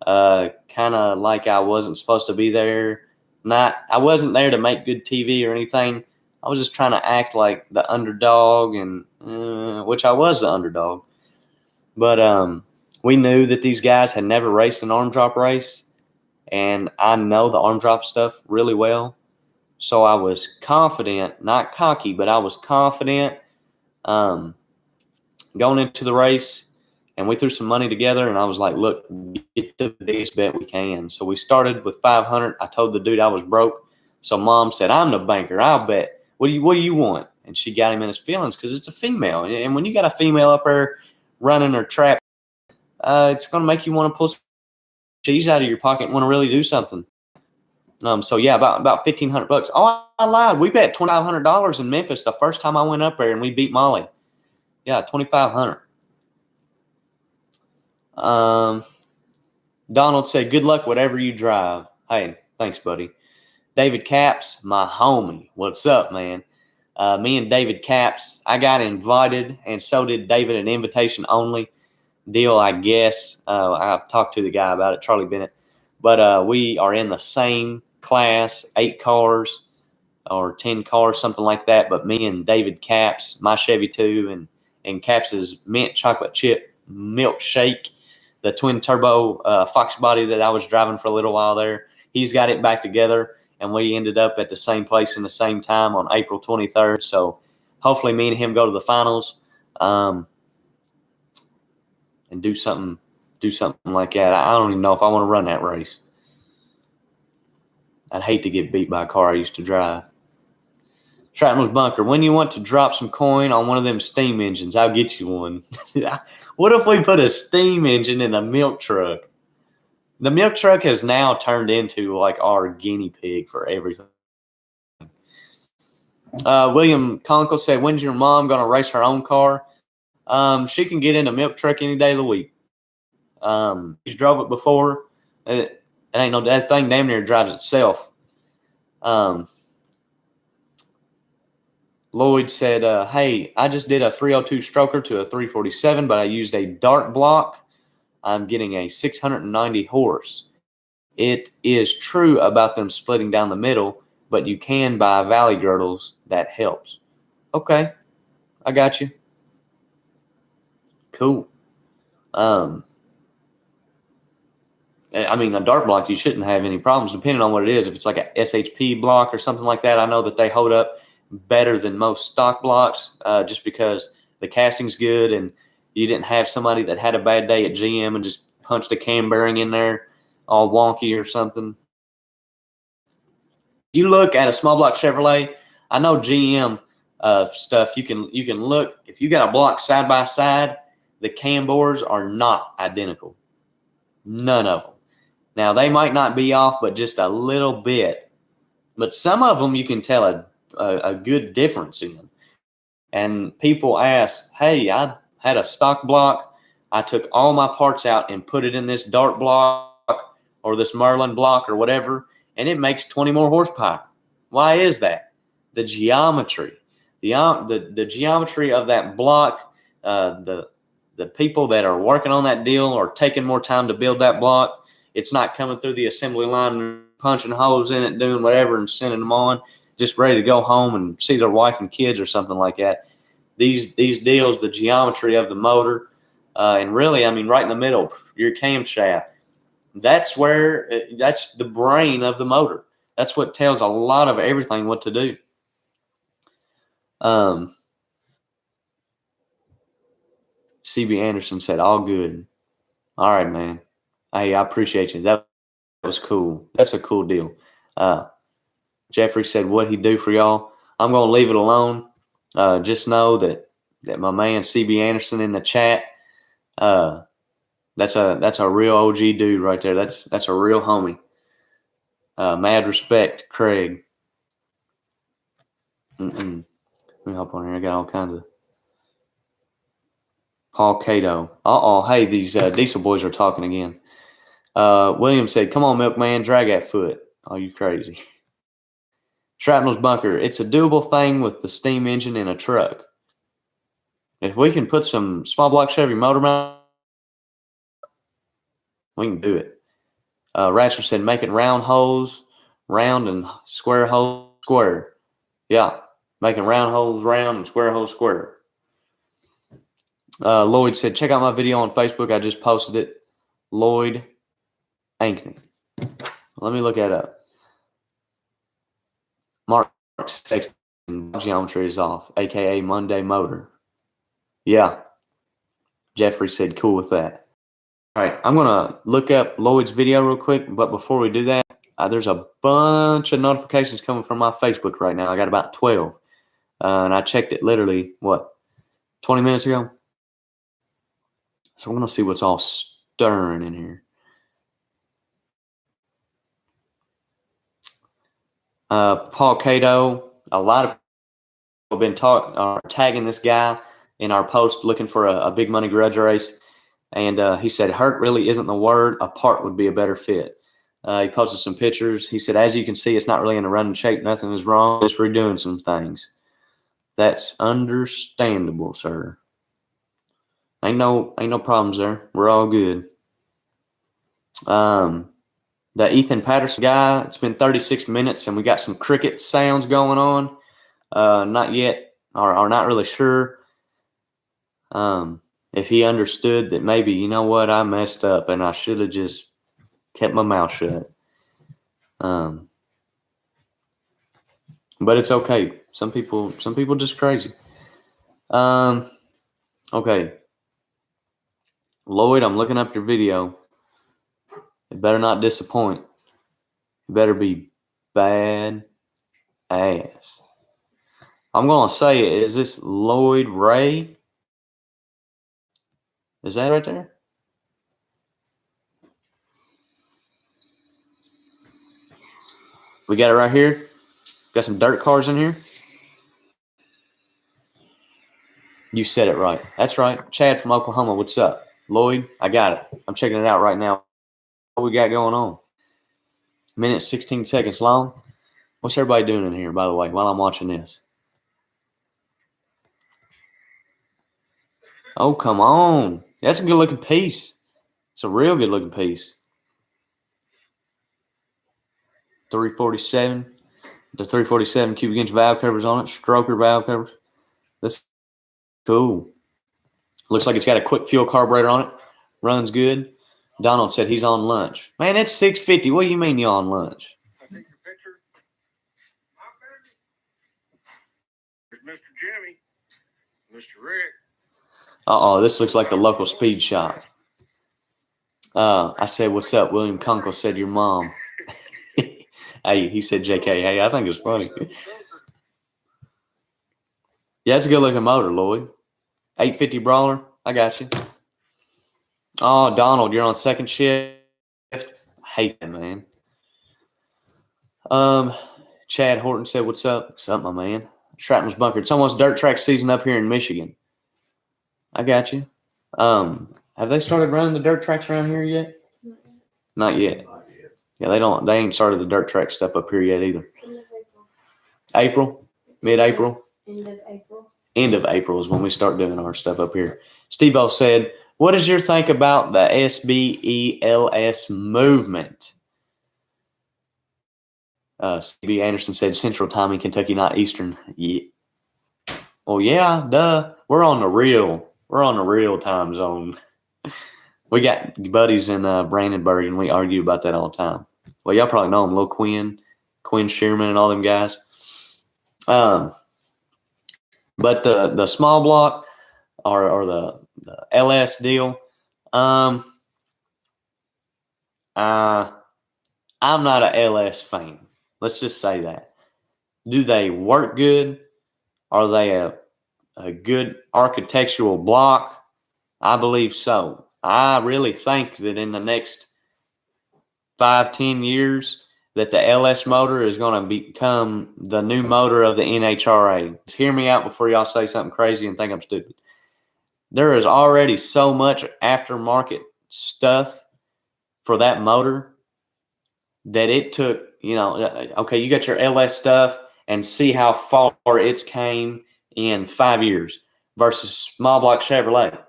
kind of like I wasn't supposed to be there. I wasn't there to make good TV or anything. I was just trying to act like the underdog, and which I was the underdog. But we knew that these guys had never raced an arm drop race, and I know the arm drop stuff really well. So I was confident, not cocky, but I was confident going into the race, and we threw some money together, and I was like, look, get the biggest bet we can. So we started with 500. I told the dude I was broke. So Mom said, I'm the banker. I'll bet. What do you want? And she got him in his feelings because it's a female. And when you got a female up there running her trap, it's going to make you want to pull some cheese out of your pocket and want to really do something. So yeah, about $1,500. Oh, I lied. We bet $2,500 in Memphis the first time I went up there, and we beat Molly. Yeah, $2,500. Donald said, "Good luck, whatever you drive." Hey, thanks, buddy. David Capps, my homie. What's up, man? Me and David Capps, I got invited, and so did David, an invitation only deal, I guess. I've talked to the guy about it, Charlie Bennett. But we are in the same class, 8 cars or 10 cars, something like that. But me and David Capps, my Chevy II, and Capps' mint chocolate chip milkshake, the twin turbo Fox body that I was driving for a little while there, he's got it back together. And we ended up at the same place in the same time on April 23rd. So hopefully me and him go to the finals and do something like that. I don't even know if I want to run that race. I'd hate to get beat by a car I used to drive. Shrapnel's Bunker, when you want to drop some coin on one of them steam engines, I'll get you one. What if we put a steam engine in a milk truck? The milk truck has now turned into like our guinea pig for everything. William Conkle said, when's your mom going to race her own car? She can get in a milk truck any day of the week. He's drove it before. It ain't no, that thing damn near drives itself. Lloyd said, hey, I just did a 302 stroker to a 347, but I used a dart block. I'm getting a 690 horse. It is true about them splitting down the middle, but you can buy valley girdles. That helps. Okay, I got you. Cool. I mean, a dart block, you shouldn't have any problems depending on what it is. If it's like a SHP block or something like that, I know that they hold up better than most stock blocks just because the casting's good and you didn't have somebody that had a bad day at GM and just punched a cam bearing in there all wonky or something. You look at a small block Chevrolet, I know GM stuff, you can look, if you got a block side by side, the cam bores are not identical. None of them. Now, they might not be off, but just a little bit. But some of them you can tell a good difference in. And people ask, hey, I had a stock block. I took all my parts out and put it in this dart block or this Merlin block or whatever, and it makes 20 more horsepower. Why is that? The geometry. The geometry of that block, the people that are working on that deal are taking more time to build that block. It's not coming through the assembly line and punching holes in it, doing whatever and sending them on, just ready to go home and see their wife and kids or something like that. These deals, the geometry of the motor, and really, I mean, right in the middle, your camshaft, that's the brain of the motor. That's what tells a lot of everything what to do. CB Anderson said, all good. All right, man. Hey, I appreciate you. That was cool. That's a cool deal. Jeffrey said, what'd he do for y'all? I'm going to leave it alone. Just know that my man CB Anderson in the chat, that's a real OG dude right there. That's a real homie. Mad respect, Craig. Let me hop on here. I got all kinds of Paul Cato. Hey, these diesel boys are talking again. William said, come on, milkman, drag that foot. Oh, you crazy. Shrapnel's bunker. It's a doable thing with the steam engine in a truck. If we can put some small block Chevy motor mount, we can do it. Ratcher said, make it round holes, round and square holes, square. Yeah, making round holes round and square holes square. Lloyd said, check out my video on Facebook. I just posted it. Lloyd Ankney. Let me look that up. Mark says geometry is off, a.k.a. Monday Motor. Yeah. Jeffrey said, cool with that. All right, I'm going to look up Lloyd's video real quick, but before we do that, there's a bunch of notifications coming from my Facebook right now. I got about 12, and I checked it literally, 20 minutes ago? So we're going to see what's all stirring in here. Paul Cato, a lot of people have been tagging this guy in our post looking for a big money grudge race. And he said, hurt really isn't the word. Apart would be a better fit. He posted some pictures. He said, as you can see, it's not really in a running shape. Nothing is wrong. Just redoing some things. That's understandable, sir. Ain't no problems there. We're all good. The Ethan Patterson guy, it's been 36 minutes and we got some cricket sounds going on. Not yet, or not really sure. If he understood that maybe, you know what, I messed up and I should have just kept my mouth shut. But it's okay. Some people just crazy. Okay. Lloyd, I'm looking up your video. It better not disappoint. It better be bad ass. I'm going to say it. Is this Lloyd Ray? Is that right there? We got it right here. Got some dirt cars in here. You said it right. That's right. Chad from Oklahoma, what's up? Lloyd, I got it. I'm checking it out right now. What we got going on? Minute 16 seconds long. What's everybody doing in here, by the way, while I'm watching this? Oh, come on. That's a good looking piece. It's a real good looking piece. 347. The 347 cubic inch valve covers on it. Stroker valve covers. That's cool. Looks like it's got a quick fuel carburetor on it. Runs good. Donald said he's on lunch. Man, that's $6.50. What do you mean you're on lunch? I take your picture. There's Mr. Jimmy, Mr. Rick. Uh-oh, this looks like the local speed shop. I said, what's up? William Conkle said your mom. Hey, he said JK. Hey, I think it's funny. Yeah, it's a good looking motor, Lloyd. 850 brawler. I got you. Oh, Donald, you're on second shift. I hate that, man. Chad Horton said, what's up? What's up, my man? Shrapnel's bunker. It's almost dirt track season up here in Michigan. I got you. Have they started running the dirt tracks around here yet? Not yet. Not yet. Yeah, they ain't started the dirt track stuff up here yet either. April? Mid-April? End of April. End of April is when we start doing our stuff up here. Steve-O said, what is your think about the SBELS movement? Stevie Anderson said Central Time in Kentucky, not Eastern. Yeah. Well, yeah, duh. We're on the real time zone. We got buddies in Brandenburg, and we argue about that all the time. Well, y'all probably know them, Lil Quinn Shearman, and all them guys. But the small block or the LS deal, I'm not a LS fan. Let's just say that. Do they work good? Are they a good architectural block? I believe so. I really think that in the next 5-10 years that the LS motor is going to become the new motor of the NHRA. Just hear me out before y'all say something crazy and think I'm stupid. There is already so much aftermarket stuff for that motor that it took, okay, you got your LS stuff and see how far it's came in 5 years versus small block Chevrolet.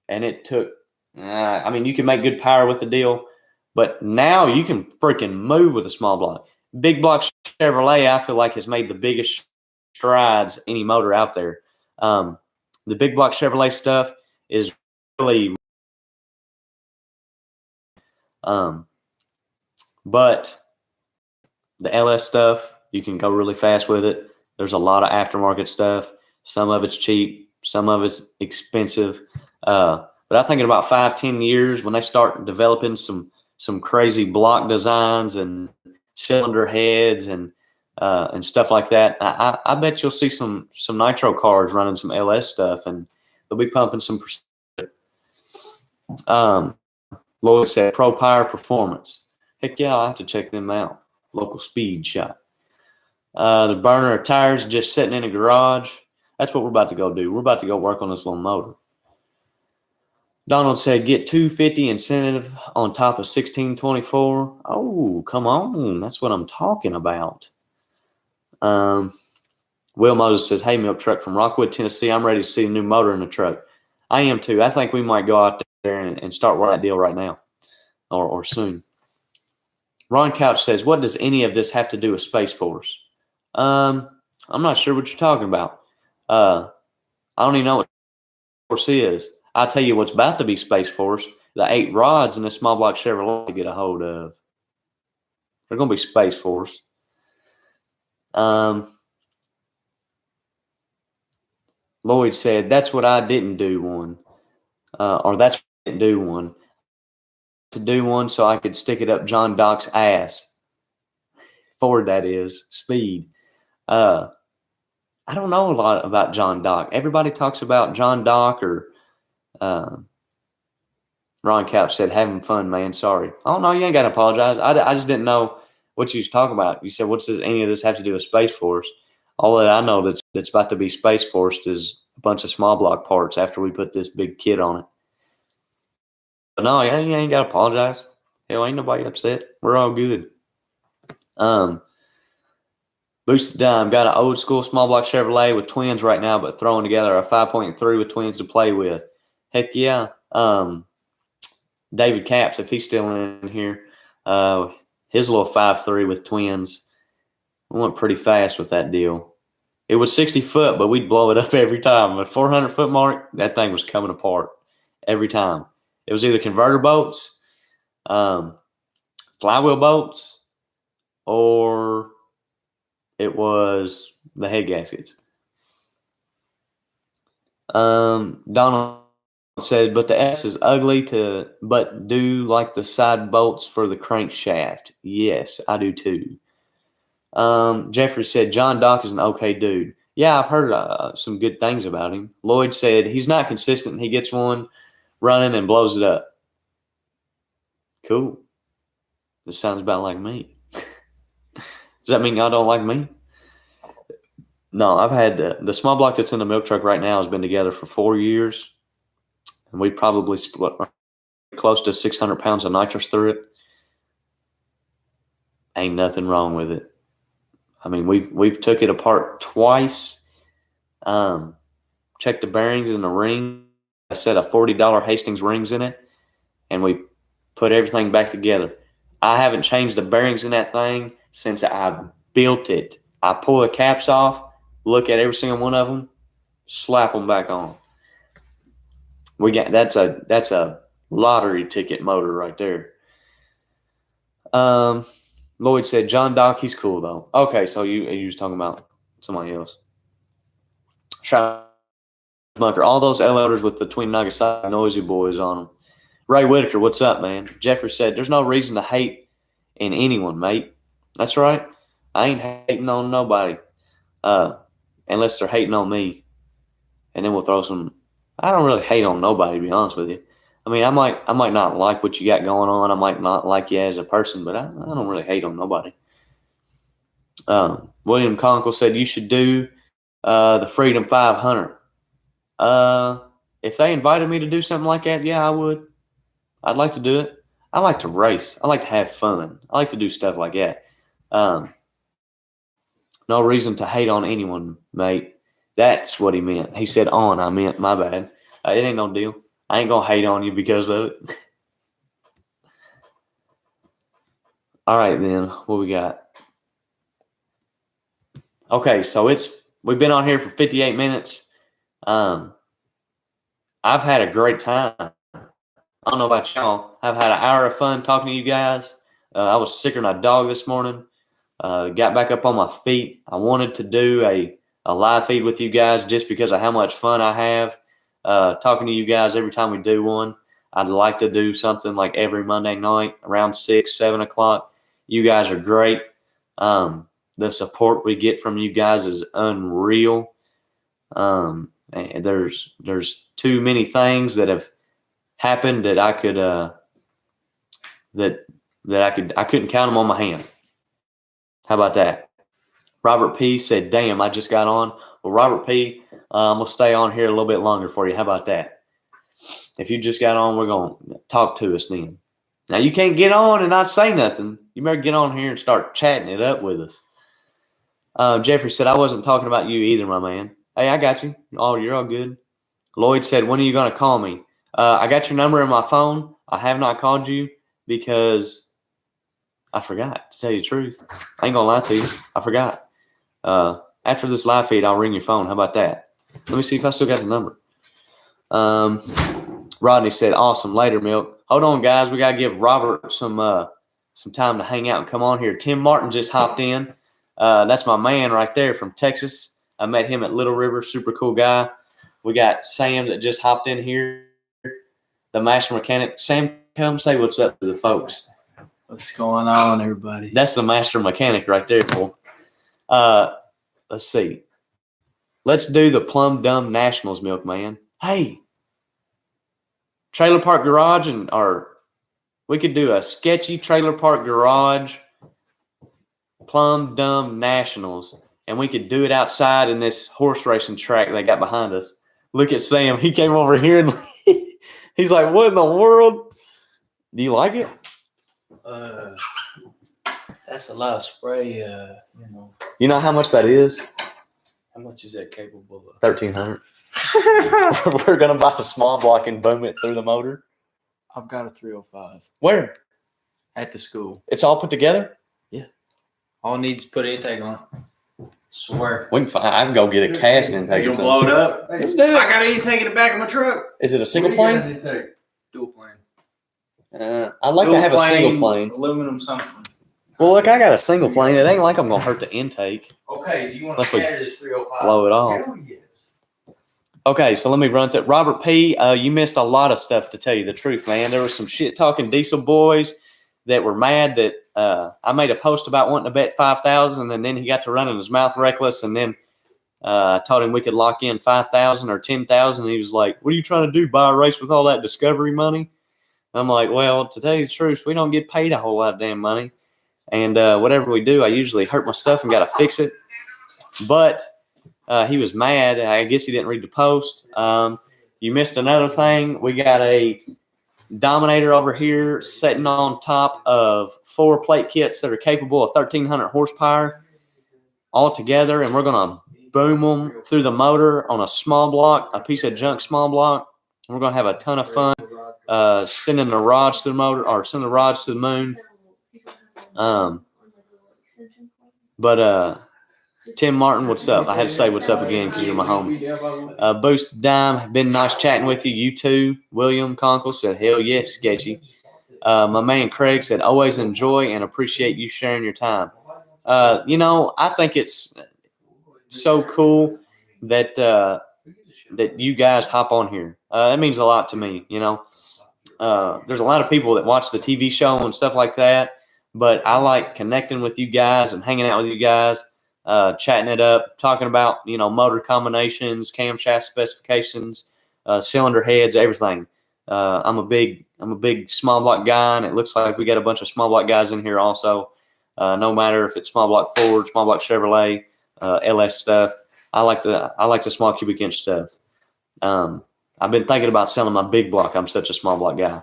And it took, you can make good power with the deal, but now you can freaking move with a small block. Big block Chevrolet, I feel like, has made the biggest strides any motor out there. The big block Chevrolet stuff is really, but the LS stuff, you can go really fast with it. There's a lot of aftermarket stuff. Some of it's cheap, some of it's expensive. But I think in about 5-10 years, when they start developing some crazy block designs and cylinder heads and stuff like that, I bet you'll see some nitro cars running some LS stuff, and they'll be pumping some. Lloyd said Pro Power Performance. Heck yeah, I'll have to check them out. Local speed shop. The burner of tires just sitting in a garage. That's what we're about to go do. We're about to go work on this little motor. Donald said, get 250 incentive on top of 1624. Oh, come on. That's what I'm talking about. Will Moses says, hey, milk truck from Rockwood, Tennessee. I'm ready to see a new motor in the truck. I am too. I think we might go out there and start working that deal right now or soon. Ron Couch says, what does any of this have to do with Space Force? I'm not sure what you're talking about. I don't even know what Force is. I'll tell you what's about to be Space Force. The 8 rods in the small block Chevrolet to get a hold of. They're going to be Space Force. Lloyd said, that's what I didn't do one. Or that's what I didn't do one. To do one so I could stick it up John Dock's ass. Ford, that is. Speed. I don't know a lot about John Dock. Everybody talks about John Dock or Ron Couch said, having fun, man. Sorry. Oh, no, you ain't got to apologize. I just didn't know what you was talking about. You said, what's any of this have to do with Space Force? All that I know that's about to be Space Force is a bunch of small block parts after we put this big kit on it. no, you ain't got to apologize. Hell, ain't nobody upset. We're all good. Boosted Dime got an old school small block Chevrolet with twins right now, but throwing together a 5.3 with twins to play with. Heck yeah. David Capps, if he's still in here, his little 5.3 with twins went pretty fast with that deal. It was 60 foot, but we'd blow it up every time. At 400 foot mark, that thing was coming apart every time. It was either converter bolts, flywheel bolts, or it was the head gaskets. Donald said, but the S is ugly but do like the side bolts for the crankshaft. Yes, I do too. Jeffrey said, John Dock is an okay dude. Yeah, I've heard some good things about him. Lloyd said, he's not consistent and he gets one running and blows it up. Cool. This sounds about like me. Does that mean y'all don't like me? No, I've had the small block that's in the milk truck right now has been together for 4 years. And we've probably split close to 600 pounds of nitrous through it. Ain't nothing wrong with it. I mean, we've took it apart twice. Checked the bearings in the ring. I set a $40 Hastings rings in it, and we put everything back together. I haven't changed the bearings in that thing since I built it. I pull the caps off, look at every single one of them, slap them back on. That's a lottery ticket motor right there. Lloyd said, John Dock, he's cool though. Okay, so you was talking about somebody else. Bunker, all those elevators with the twin Nagasaki noisy boys on them. Ray Whitaker, what's up, man? Jeffrey said, there's no reason to hate in anyone, mate. That's right. I ain't hating on nobody unless they're hating on me. And then we'll throw some. I don't really hate on nobody, to be honest with you. I mean, I might not like what you got going on. I might not like you as a person, but I don't really hate on nobody. William Conkle said you should do the Freedom 500. If they invited me to do something like that, yeah, I would. I'd like to do it. I like to race. I like to have fun. I like to do stuff like that. No reason to hate on anyone, mate. That's what he meant. He said on. I meant my bad. It ain't no deal. I ain't going to hate on you because of it. All right, then. What we got? Okay, so we've been on here for 58 minutes. I've had a great time. I don't know about y'all. I've had an hour of fun talking to you guys. I was sicker than a dog this morning. Got back up on my feet. I wanted to do a live feed with you guys just because of how much fun I have talking to you guys every time we do one. I'd like to do something like every Monday night around 6, 7 o'clock. You guys are great. The support we get from you guys is unreal. And there's too many things that have happened that I could I couldn't count them on my hand. How about that? Robert P said, damn, I just got on. Well, Robert P, I'm going to stay on here a little bit longer for you. How about that? If you just got on, we're going to talk to us then. Now, you can't get on and not say nothing. You better get on here and start chatting it up with us. Jeffrey said, I wasn't talking about you either, my man. Hey, I got you. Oh, you're all good. Lloyd said, when are you going to call me? I got your number in my phone. I have not called you because I forgot, to tell you the truth. I ain't going to lie to you. I forgot. After this live feed, I'll ring your phone. How about that? Let me see if I still got the number. Rodney said, awesome. Later, Milk. Hold on, guys. We got to give Robert some time to hang out and come on here. Tim Martin just hopped in. That's my man right there from Texas. I met him at Little River. Super cool guy. We got Sam that just hopped in here, the master mechanic. Sam, come say what's up to the folks. What's going on, everybody? That's the master mechanic right there, Paul. Let's see. Let's do the Plum Dumb Nationals, Milk Man. Hey, Trailer Park Garage or we could do a sketchy Trailer Park Garage Plum Dumb Nationals, and we could do it outside in this horse racing track they got behind us. Look at Sam. He came over here and he's like, what in the world? Do you like it? That's a lot of spray. You know how much that is? How much is that capable of? 1,300. We're gonna buy a small block and boom it through the motor. I've got a 305 Where? at the school. It's all put together. All it needs to put an intake on. Swear. We can find. I can go get a cast intake. You or gonna blow something. it up? Let's do it. I got an intake in the back of my truck. Is it a single plane? Dual plane. I'd like to have a single plane. Aluminum something. Well, look, I got a single plane. It ain't like I'm gonna hurt the intake. Okay, do you want to Unless we scatter this 305? blow it off. Hell yes. Okay, so let me run through. Robert P., you missed a lot of stuff, to tell you the truth, man. There was some shit talking diesel boys that were mad that I made a post about wanting to bet 5,000, and then he got to running his mouth reckless, and then I told him we could lock in 5,000 or 10,000. He was like, "What are you trying to do? Buy a race with all that Discovery money?" I'm like, "Well, to tell you the truth, we don't get paid a whole lot of damn money, and whatever we do, I usually hurt my stuff and got to fix it." But he was mad. I guess he didn't read the post. You missed another thing. We got a Dominator over here sitting on top of 4 plate kits that are capable of 1,300 horsepower all together, and we're going to boom them through the motor on a small block, a piece of junk small block. And we're going to have a ton of fun sending the rods to the motor, or sending the rods to the moon. But Tim Martin, what's up? I had to say what's up again because you're my homie. Boosted Dime, been nice chatting with you. You too. William Conkle said, hell yes, sketchy. My man Craig said, always enjoy and appreciate you sharing your time. I think it's so cool that that you guys hop on here. That means a lot to me, There's a lot of people that watch the TV show and stuff like that, but I like connecting with you guys and hanging out with you guys. Chatting it up, talking about, motor combinations, camshaft specifications, cylinder heads, everything. I'm a big small block guy, and it looks like we got a bunch of small block guys in here also. No matter if it's small block Ford, small block Chevrolet, LS stuff. I like the small cubic inch stuff. I've been thinking about selling my big block. I'm such a small block guy.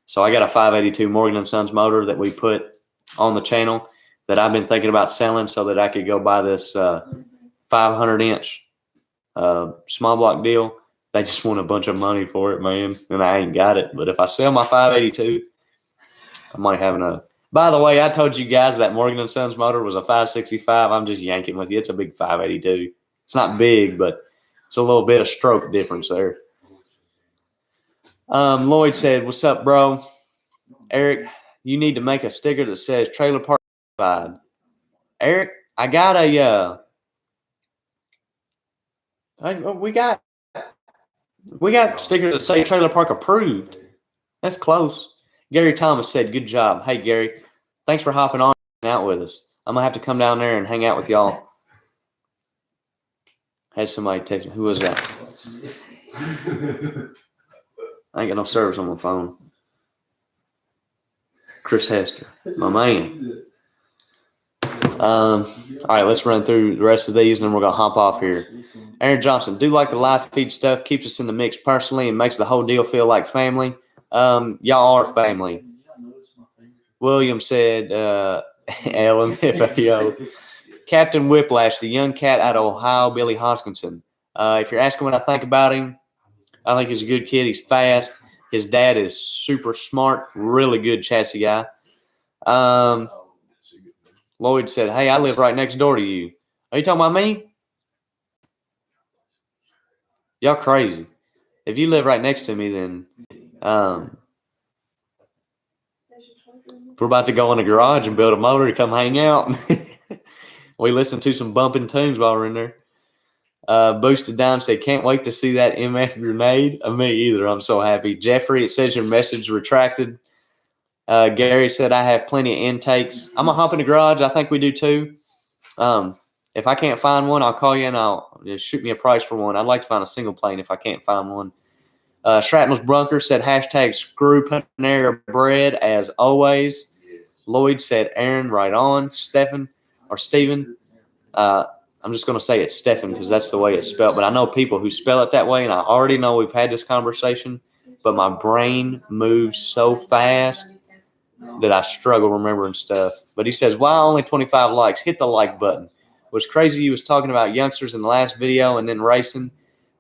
So I got a 582 Morgan & Sons motor that we put on the channel that I've been thinking about selling so that I could go buy this 500-inch small block deal. They just want a bunch of money for it, man, and I ain't got it. But if I sell my 582, I might have enough. By the way, I told you guys that Morgan & Sons motor was a 565. I'm just yanking with you. It's a big 582. It's not big, but it's a little bit of stroke difference there. Lloyd said, what's up, bro? Eric, you need to make a sticker that says trailer park certified. Eric, I got we got stickers that say trailer park approved. That's close. Gary Thomas said, good job. Hey, Gary, thanks for hopping on and out with us. I'm going to have to come down there and hang out with y'all. Had somebody text me. Who was that? I ain't got no service on my phone. Chris Hester, my man. All right, let's run through the rest of these, and then we're going to hop off here. Aaron Johnson, do like the live feed stuff. Keeps us in the mix personally and makes the whole deal feel like family. Y'all are family. William said, LMFAO. Captain Whiplash, the young cat out of Ohio, Billy Hoskinson. If you're asking what I think about him, I think he's a good kid. He's fast. His dad is super smart, really good chassis guy. Lloyd said, hey, I live right next door to you. Are you talking about me? Y'all crazy. If you live right next to me, then we're about to go in the garage and build a motor to come hang out. We listen to some bumping tunes while we're in there. Boosted Dime said, can't wait to see that MF grenade. Me either. I'm so happy. Jeffrey, it says your message retracted. Gary said, I have plenty of intakes. I'm going to hop in the garage. I think we do too. If I can't find one, I'll call you and I'll shoot me a price for one. I'd like to find a single plane if I can't find one. Shrapnel's Brunker said, hashtag screw Panera bread as always. Lloyd said, Aaron, right on. Stephen. I'm just going to say it's Stephen because that's the way it's spelled. But I know people who spell it that way, and I already know we've had this conversation. but my brain moves so fast that I struggle remembering stuff. But he says, why only 25 likes? Hit the like button. What's crazy, he was talking about youngsters in the last video and then racing.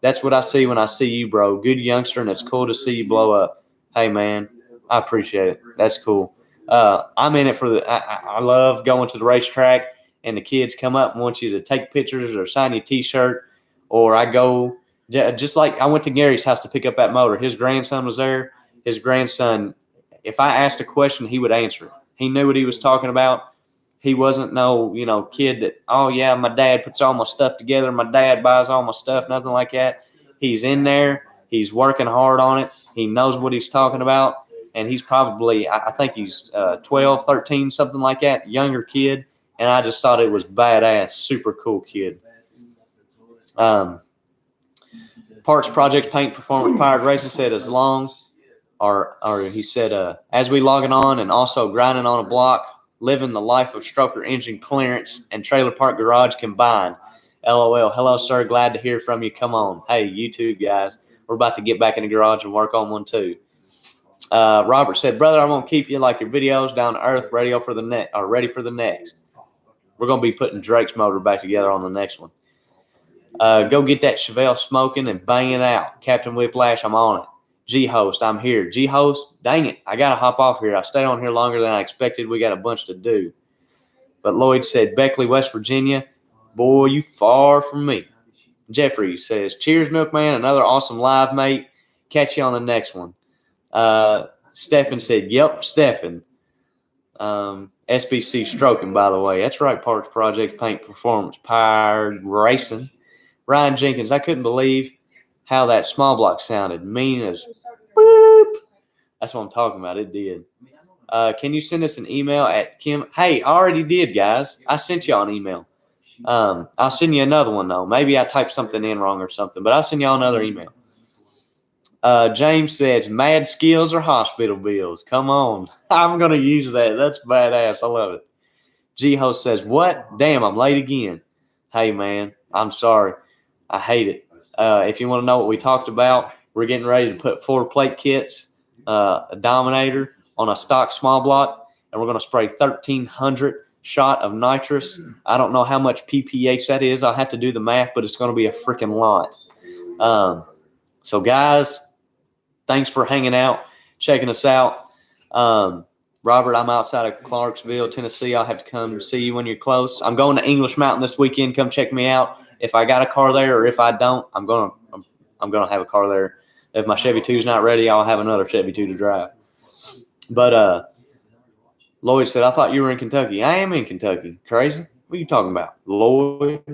That's what I see when I see you, bro. Good youngster, and it's cool to see you blow up. Hey, man, I appreciate it. That's cool. I'm in it for I love going to the racetrack, and the kids come up and want you to take pictures or sign your T-shirt. Or I go, just like I went to Gary's house to pick up that motor. His grandson was there. His grandson, if I asked a question, he would answer it. He knew what he was talking about. He wasn't no, kid that, oh, yeah, my dad puts all my stuff together. My dad buys all my stuff, nothing like that. He's in there. He's working hard on it. He knows what he's talking about. And he's probably, I think he's 12, 13, something like that, younger kid. And I just thought it was badass, super cool kid. Parts, project, paint, performance, powered racing said as long, or he said, as we logging on and also grinding on a block, living the life of stroker engine clearance and trailer park garage combined. LOL. Hello, sir. Glad to hear from you. Come on. Hey, you too, guys. We're about to get back in the garage and work on one too. Robert said, brother, I'm going to keep you like your videos down to earth, ready for the next. We're going to be putting Drake's motor back together on the next one. Go get that Chevelle smoking and bang it out. Captain Whiplash, I'm on it. G-Host, I'm here. G-Host, dang it, I got to hop off here. I stayed on here longer than I expected. We got a bunch to do. But Lloyd said, Beckley, West Virginia, boy, you far from me. Jeffrey says, cheers, Milkman, another awesome live, mate. Catch you on the next one. Stefan said, yep, Stefan. SBC stroking, by the way. That's right, Parts Project, Paint Performance, Powered Racing. Ryan Jenkins, I couldn't believe how that small block sounded. Mean as boop. That's what I'm talking about. It did. Can you send us an email at Kim? Hey, I already did, guys. I sent y'all an email. I'll send you another one, though. Maybe I typed something in wrong or something, but I'll send y'all another email. James says, mad skills or hospital bills? Come on. I'm going to use that. That's badass. I love it. G-Host says, what? Damn, I'm late again. Hey, man, I'm sorry. I hate it. If you want to know what we talked about, we're getting ready to put 4 plate kits, a Dominator on a stock small block, and we're going to spray 1,300 shot of nitrous. I don't know how much pph that is. I'll have to do the math, but it's going to be a freaking lot. So, guys, thanks for hanging out, checking us out. Robert, I'm outside of Clarksville, Tennessee. I'll have to come see you when you're close. I'm going to English Mountain this weekend. Come check me out. If I got a car there, or if I don't, I'm gonna have a car there. If my Chevy II is not ready, I'll have another Chevy II to drive. But Lloyd said, I thought you were in Kentucky. I am in Kentucky. Crazy? What are you talking about? Lloyd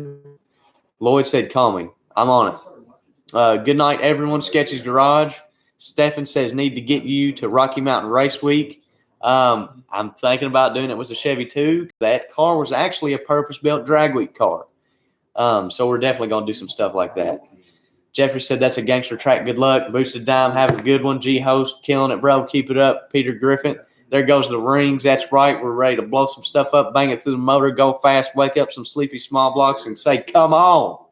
said, call me. I'm on it. Good night, everyone. Sketchy's Garage. Stefan says, need to get you to Rocky Mountain Race Week. I'm thinking about doing it with the Chevy II. That car was actually a purpose-built drag week car. So we're definitely going to do some stuff like that. Jeffrey said, that's a gangster track. Good luck. Boosted Dime, have a good one. G-Host, killing it, bro. Keep it up. Peter Griffin. There goes the rings. That's right. We're ready to blow some stuff up, bang it through the motor, go fast, wake up some sleepy small blocks, and say, come on.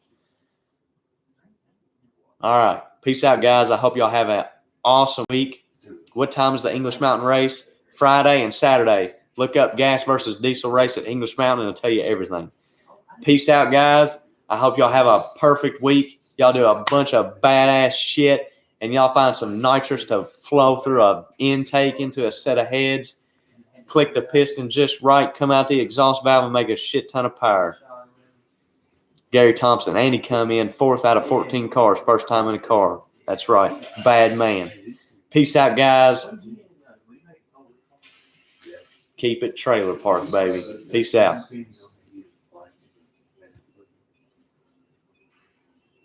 All right. Peace out, guys. I hope y'all have an awesome week. What time is the English Mountain race? Friday and Saturday. Look up gas versus diesel race at English Mountain, and it'll tell you everything. Peace out, guys. I hope y'all have a perfect week. Y'all do a bunch of badass shit, and y'all find some nitrous to flow through a intake into a set of heads. Click the piston just right, come out the exhaust valve, and make a shit ton of power. Gary Thompson, Andy come in 4th out of 14 cars, first time in a car. That's right. Bad man. Peace out, guys. Keep it trailer park, baby. Peace out.